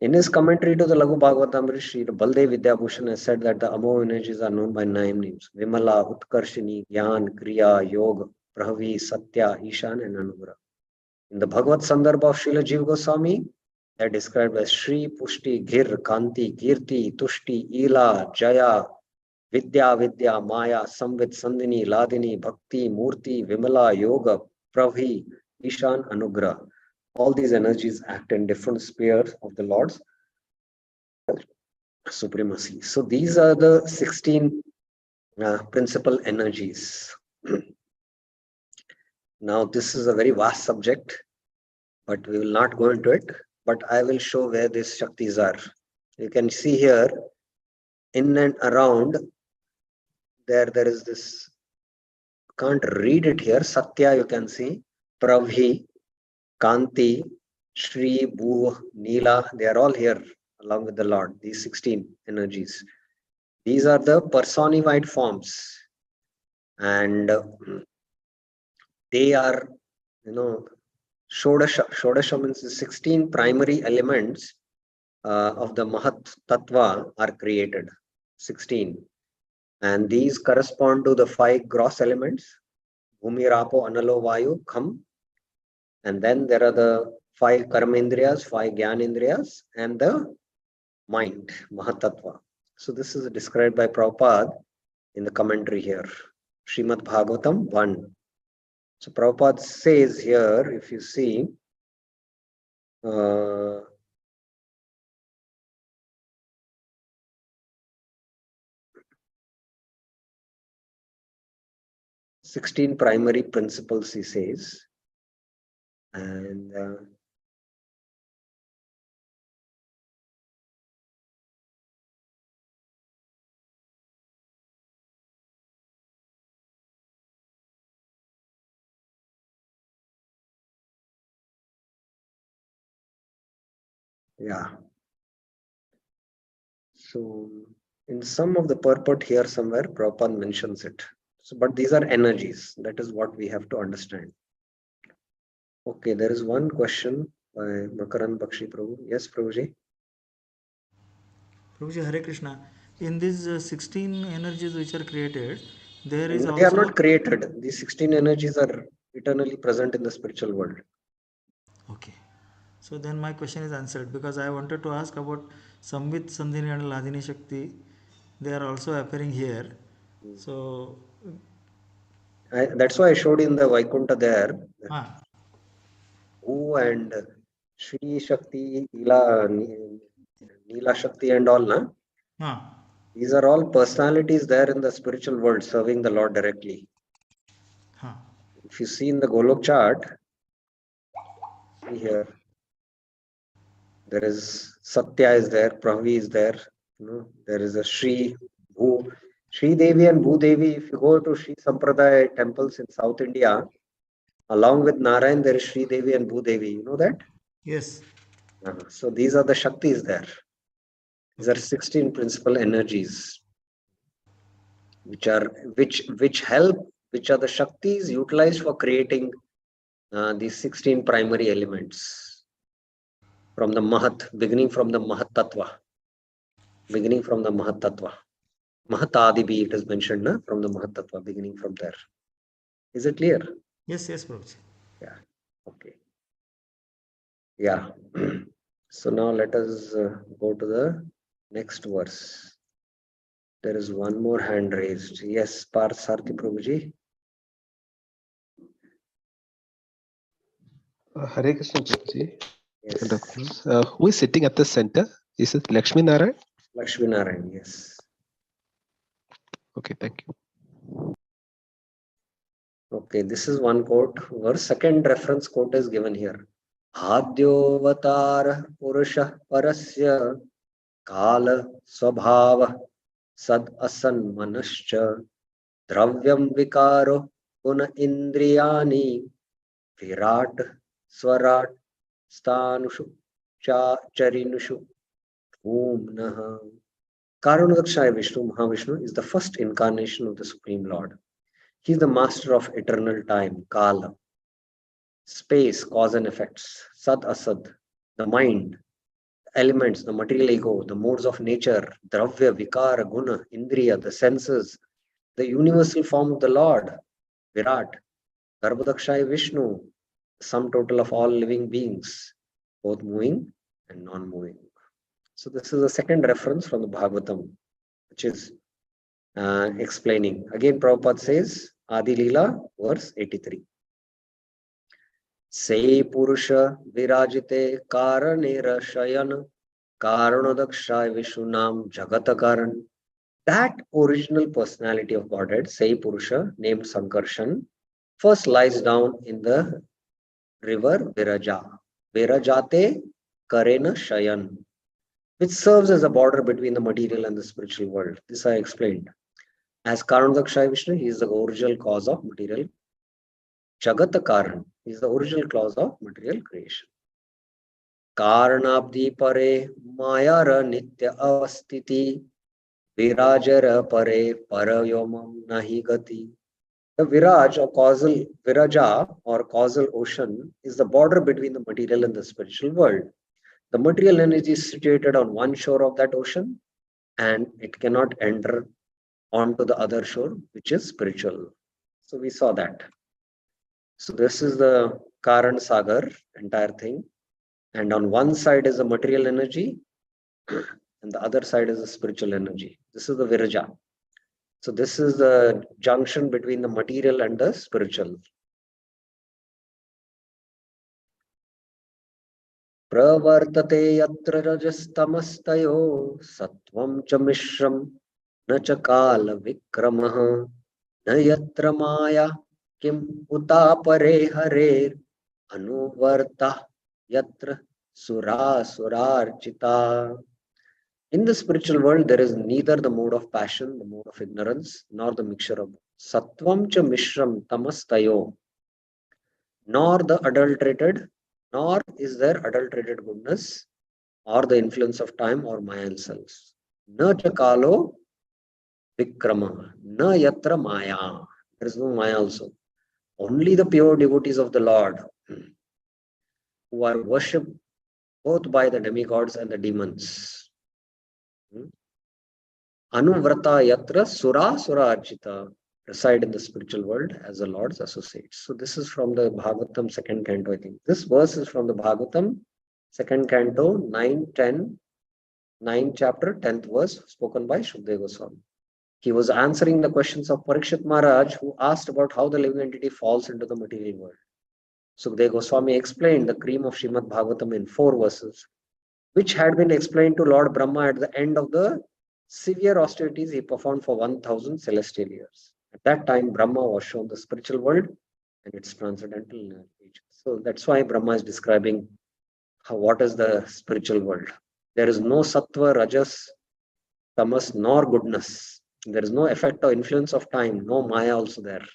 In his commentary to the Laghu Bhagavatamrita, Sri Baldev Vidyabhushan has said that the above energies are known by 9 names: Vimala, Utkarshini, Gyan, Kriya, Yoga, Pravi, Satya, Ishan, and Anugraha. In the Bhagavad Sandarbha of Srila Jiva Goswami, they are described as Shri, Pushti, Gir, Kanti, Kirti, Tushti, Ila, Jaya, Vidya, Maya, Samvit, Sandini, Ladini, Bhakti, Murti, Vimala, Yoga, Pravi, Ishan, Anugraha. All these energies act in different spheres of the Lord's supremacy. So these are the 16 principal energies. Now this is a very vast subject, but we will not go into it. But I will show where these Shaktis are. You can see here, in and around, there is this, can't read it here, Satya you can see, Pravhi, Kanti, Shri, Bhu, Neela, they are all here along with the Lord, these 16 energies. These are the personified forms, and they are, Shodasha. Shodasha means the 16 primary elements of the Mahat Tattva are created, 16. And these correspond to the 5 gross elements, Bhumi, Rapo, Analo, Vayu, Kham. And then there are the 5 Karmendriyas, 5 Gyanendriyas, and the mind, Mahatattva. So this is described by Prabhupada in the commentary here, Srimad Bhagavatam 1. So Prabhupada says here, if you see, uh, "16 primary principles," he says, and yeah. So in some of the purport here somewhere, Prabhupada mentions it. So, but these are energies. That is what we have to understand. Okay, there is one question by Makaran Bakshi Prabhu. Yes, Prabhuji. Prabhuji, Hare Krishna. In these 16 energies which are created, there is They are also. not created. These 16 energies are eternally present in the spiritual world. Okay. So then my question is answered because I wanted to ask about Samvit, Sandhini and Ladini Shakti. They are also appearing here. So, That's why I showed in the Vaikunta there. ah, Who and Shri Shakti, Neela Shakti and all, na? ah, These are all personalities there in the spiritual world serving the Lord directly. ah. If you see in the Golok chart, see here, there is Satya is there, Pravi is there, there is a Shri, Bhu. Shri Devi and Bhu Devi, if you go to Shri Sampradaya temples in South India, along with Narayan, there is Shri Devi and Bhu Devi. You know that? Yes. So these are the Shaktis there. These are 16 principal energies, which are which the Shaktis utilized for creating these 16 primary elements from the Mahat, beginning from the Mahat Tattva. Mahatadibi, it is mentioned, na? From the Mahat Tattva, beginning from there. Is it clear? Yes, yes, Prabhuji. Yeah. Okay. Yeah. So now let us go to the next verse. There is one more hand raised. Yes, Parth Sarthi Prabhuji. Hare Krishna Prabhuji. Yes. Who is sitting at the center? Is it Lakshmi Narayan? Lakshmi Narayan, yes. Okay, thank you. Okay, this is one quote. Our second reference quote is given here. Adyovatar Purusha Parasya Kala Swabhava Sad Asan Manascha Dravyam Vikaro Guna Indriyani Virat Swarat Stanushu Charinushu Naha. Karunadakshaya Vishnu Mahavishnu is the first incarnation of the Supreme Lord. He is the master of eternal time, Kala, space, cause and effects, Sad Asad, the mind, elements, the material ego, the modes of nature, Dravya, Vikara, Guna, Indriya, the senses, the universal form of the Lord, Virat, Garbhodakshaya Vishnu, the sum total of all living beings, both moving and non-moving. So this is the second reference from the Bhagavatam, which is explaining. Again, Prabhupada says, Adi Leela, verse 83. Se Purusha Virajite Karanera Shayan Karanadakshay Vishunam Jagata. That original personality of Godhead, Sei Purusha, named Sankarshan, first lies down in the river Viraja. Virajate Karena Shayan, which serves as a border between the material and the spiritual world. This I explained. As Karanadakshay Vishnu, he is the original cause of material. Jagata Karan is the original cause of material creation. Karanabdi pare mayara nitya avastiti virajara pare parayomam nahi gati. The Viraj or causal Viraja or causal ocean is the border between the material and the spiritual world. The material energy is situated on one shore of that ocean and it cannot enter onto the other shore, which is spiritual. So we saw that. So this is the Karan Sagar, entire thing. And on one side is the material energy, and the other side is the spiritual energy. This is the Viraja. So this is the junction between the material and the spiritual. प्रवर्तते यत्र रजस्तमस्तयो सत्वं च मिश्रं न च कालविक्रमः न यत्र माया किम उतापरे हरेर अनुवर्ता yatra surarchita. In the spiritual world, there is neither the mode of passion, the mode of ignorance, nor the mixture of sattvam cha mishram tamastayo, nor the adulterated, nor is there adulterated goodness, or the influence of time or maya and selves. Na cha kalo vikrama, na yatra maya. There is no maya also. Only the pure devotees of the Lord who are worshipped both by the demigods and the demons. Anuvrata yatra sura archita reside in the spiritual world as the Lord's associates. So this is from the Bhagavatam 2nd canto, I think. This verse is from the Bhagavatam 2nd canto, 9 chapter, 10th verse, spoken by Shukdev Goswami. He was answering the questions of Parikshit Maharaj, who asked about how the living entity falls into the material world. Shukdev Goswami explained the cream of Srimad Bhagavatam in 4 verses, which had been explained to Lord Brahma at the end of the severe austerities he performed for 1000 celestial years. At that time, Brahma was shown the spiritual world and its transcendental nature. So that's why Brahma is describing what is the spiritual world. There is no sattva, rajas, tamas, nor goodness. There is no effect or influence of time, no maya also there.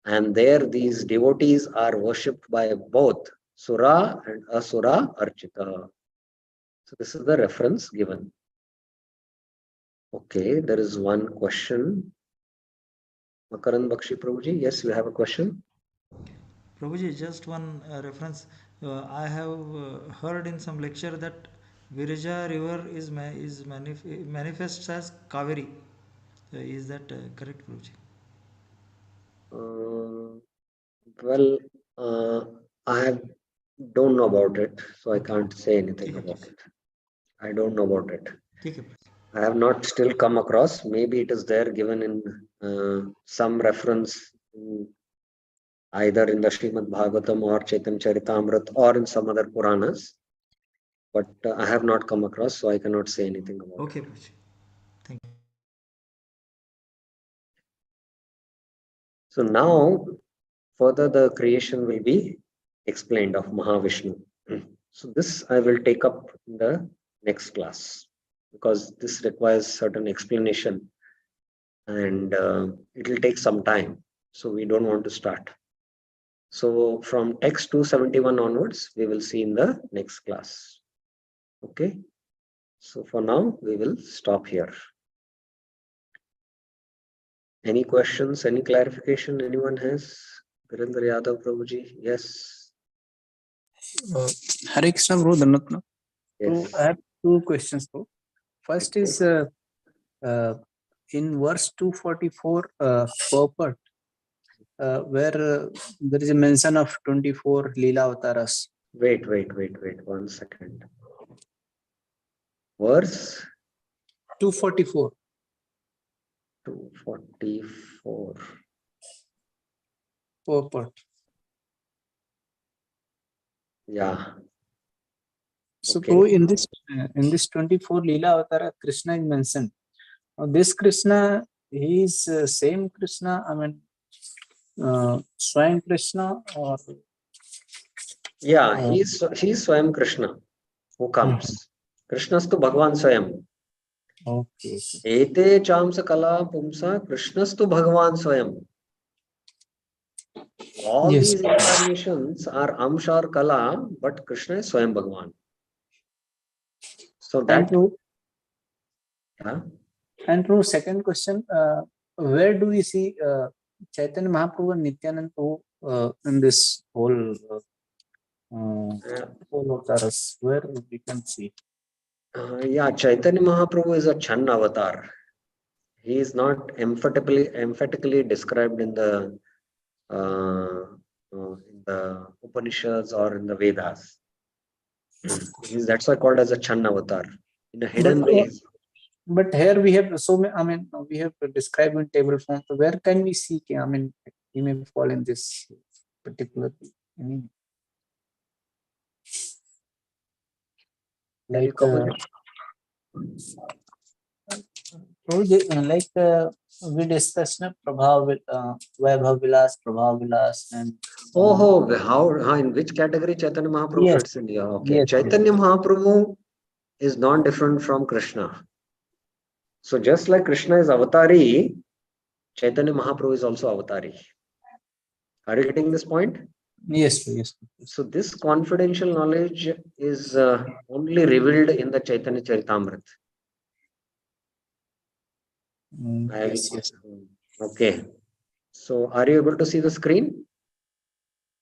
And there these devotees are worshipped by both Sura and Asura Archita. So this is the reference given. Okay, there is one question. Makaran Bakshi Prabhuji, yes, you have a question? Prabhuji, just one reference. I have heard in some lecture that Virja river is manifests as Kaveri. Is that correct, Prabhuji? I don't know about it, so I can't say anything about it. I don't know about it. I have not still come across. Maybe it is there given in some reference either in the Srimad Bhagavatam or Chaitanya Charitamrita or in some other Puranas. But I have not come across, so I cannot say anything about it. Okay, Prabhuji. Thank you. So now, further the creation will be explained of Mahavishnu. So this I will take up in the next class because this requires certain explanation and it will take some time. So we don't want to start. So from text 271 onwards, we will see in the next class. Okay. So for now, we will stop here. Any questions, any clarification anyone has? Virendra Yadav Prabhuji, yes. Hare Krishna, bro, Dhanatna. Yes. So I have 2 questions, bro. First is in verse 244, purport, where there is a mention of 24 Leela Avataras. Wait, 1 second. Verse 244. 244. Purport. Yeah. So, Okay. bro, in this 24 Leela Avatara, Krishna is mentioned. Now, this Krishna, he is same Krishna. I mean, Swayam Krishna or? Yeah, he's Swayam Krishna who comes. Krishnastu Bhagavan Swayam. Okay. Ete chamsa kala pumsa Krishnastu Bhagavan Swayam. All Yes. these incarnations are Amsha or Kala, but Krishna is Swayam Bhagavan. So that. And bro, second question, where do we see Chaitanya Mahaprabhu and Nityananda Prabhu in this whole avataras? Where we can see? Chaitanya Mahaprabhu is a Chan avatar. He is not emphatically described in the Upanishads or in the Vedas. That's why called as a Chan avatar. In a hidden way. But here we have we have described in table form. So where can we see? I mean, he may fall in this particular. like we discussed Vaibhav Vilas, Prabhav Vilas, and how in which category Chaitanya Mahaprabhu Yes. fits in? Yeah, okay. Yes, Chaitanya Mahaprabhu is non-different from Krishna. So just like Krishna is avatari, Chaitanya Mahaprabhu is also avatari. Are you getting this point? yes, yes. So this confidential knowledge is only revealed in the Chaitanya Charitamrita. Yes. Okay. So are you able to see the screen?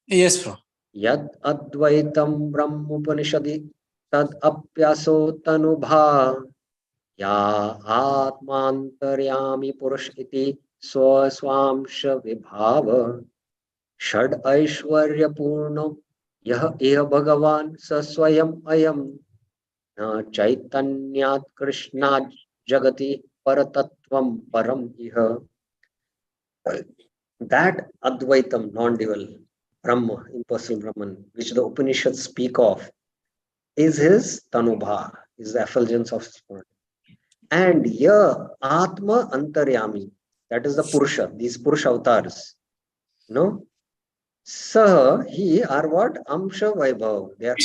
Yes, bro. Yad advaitam brahmupanishadi tad apyaso tanubha ya atmantaryami purush iti swamsha vibhava shad aishwarya purno yah eh bhagavan sa swayam ayam na chaitanyat krishnat jagati paratatvam param iha. That advaitam, non-dual Brahma, impersonal Brahman, which the Upanishads speak of, is his tanubha, is the effulgence of spirit. And Atma Antaryami, that is the Purusha, these Purusha avatars. No? Saha, he are what? Amsha Vaibhav. They are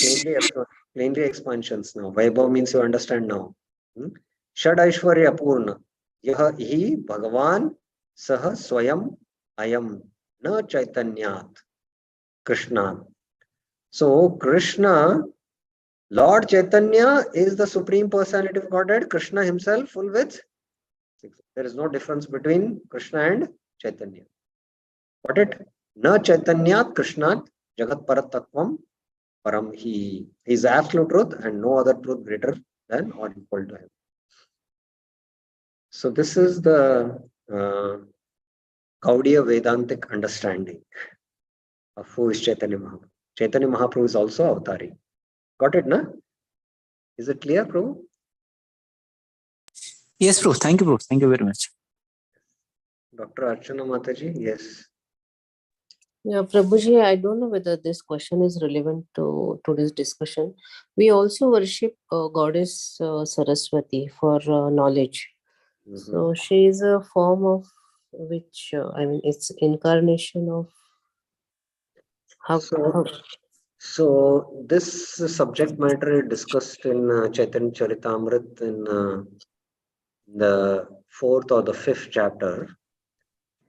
plainly expansions now. Vaibhav means you understand now. Shad Aishwarya Purna. Yaha he Bhagavan Saha Swayam Ayam Na Chaitanyat Krishna. So Krishna, Lord Chaitanya is the Supreme Personality of Godhead. Krishna himself full with Siksa. There is no difference between Krishna and Chaitanya. Got it? Na Chaitanyat Krishnat Jagat Paratatvam Param. He is absolute truth and no other truth greater than or equal to him. So this is the Gaudiya Vedantic understanding of who is Chaitanya Mahaprabhu. Chaitanya Mahaprabhu is also avatari. Got it, na? Is it clear, Prabhu? Yes, bro. Thank you, bro. Thank you very much. Dr. Archana Mataji, yes. Yeah, Prabhuji, I don't know whether this question is relevant to today's discussion. We also worship goddess Saraswati for knowledge. So she is a form of which, it's incarnation of So this subject matter is discussed in Chaitanya Charitamrita in the 4th or the 5th chapter.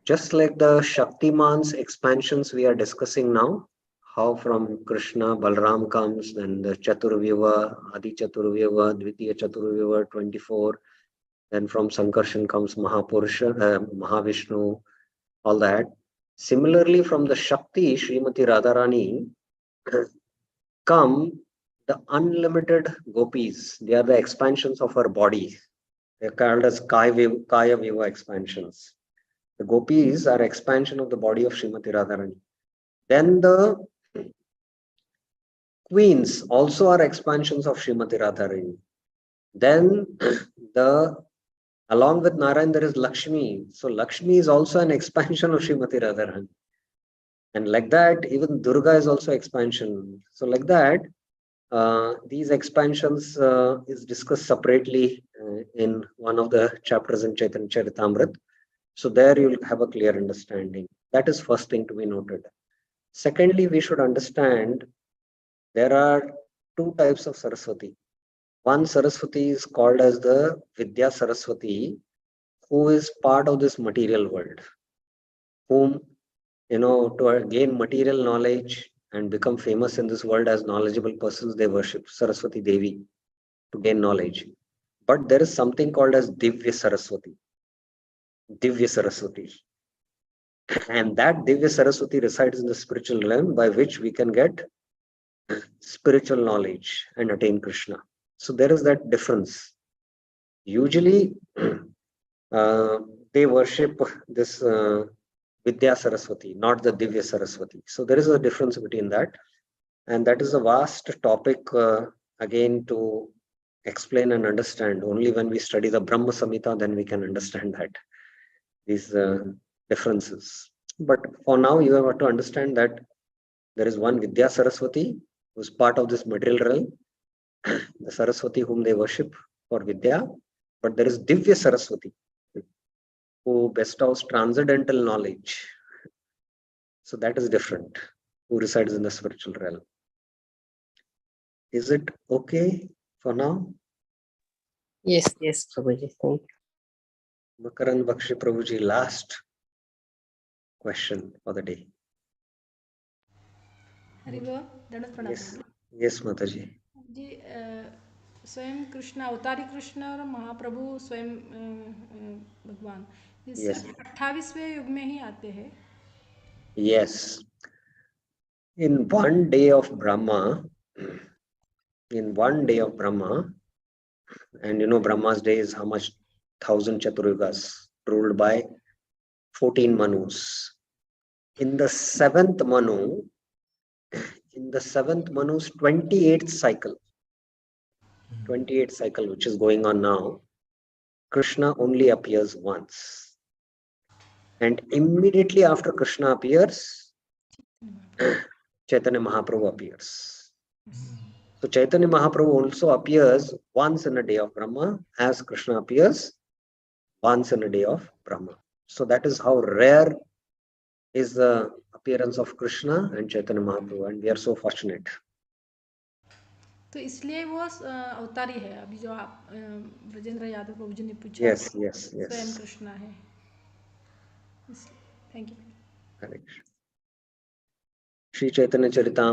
Just like the Shaktiman's expansions we are discussing now, how from Krishna, Balram comes, then the Chaturvyuha, Adi Chaturvyuha, Dvitiya Chaturvyuha, 24, then from Sankarshan comes Mahapurusha, Mahavishnu, all that. Similarly, from the Shakti, Srimati Radharani, come the unlimited gopis. They are the expansions of her body. They are called as Kaya Viva expansions. The gopis are expansion of the body of Srimati Radharani. Then the queens also are expansions of Srimati Radharani. Then along with Narayan there is Lakshmi. So Lakshmi is also an expansion of Srimati Radharani. And like that, even Durga is also expansion. So like that, these expansions is discussed separately in one of the chapters in Chaitanya Charitamrita. So there you will have a clear understanding. That is first thing to be noted. Secondly, we should understand there are two types of Saraswati. One Saraswati is called as the Vidya Saraswati, who is part of this material world, whom, to gain material knowledge and become famous in this world as knowledgeable persons, they worship Saraswati Devi to gain knowledge. But there is something called as Divya Saraswati. Divya Saraswati. And that Divya Saraswati resides in the spiritual realm by which we can get spiritual knowledge and attain Krishna. So there is that difference. Usually, they worship this Vidya Saraswati, not the Divya Saraswati. So there is a difference between that. And that is a vast topic, again, to explain and understand. Only when we study the Brahma Samhita, then we can understand that. These differences. But for now, you have to understand that there is one Vidya Saraswati who is part of this material realm, the Saraswati whom they worship for Vidya, but there is Divya Saraswati who bestows transcendental knowledge. So that is different, who resides in the spiritual realm. Is it okay for now? Yes, yes, Prabhuji. Thank you. Makaran Bakshi Prabhuji, last question for the day. Haribol दंडवत प्रणाम Yes, yes, Mataji. जी स्वयं कृष्ण अवतारी कृष्ण और महाप्रभु स्वयं भगवान ये Yes. सिर्फ 28वें युग में ही आते हैं. Yes. In one day of Brahma, and you know Brahma's day is how much? 1000 Chaturyugas ruled by 14 Manus. In the seventh Manu's 28th cycle, which is going on now, Krishna only appears once. And immediately after Krishna appears, Chaitanya Mahaprabhu appears. So Chaitanya Mahaprabhu also appears once in a day of Brahma, as Krishna appears once in a day of Brahma. So that is how rare is the appearance of Krishna and Chaitanya Mahaprabhu, and we are so fortunate. तो इसलिए वो अवतारी है. अभी जो आप ब्रजेंद्र यादव प्रभु जी ने पूछा, Yes. स्वयं कृष्ण है. Thank you. Correct. Shri Chaitanya Charitamrita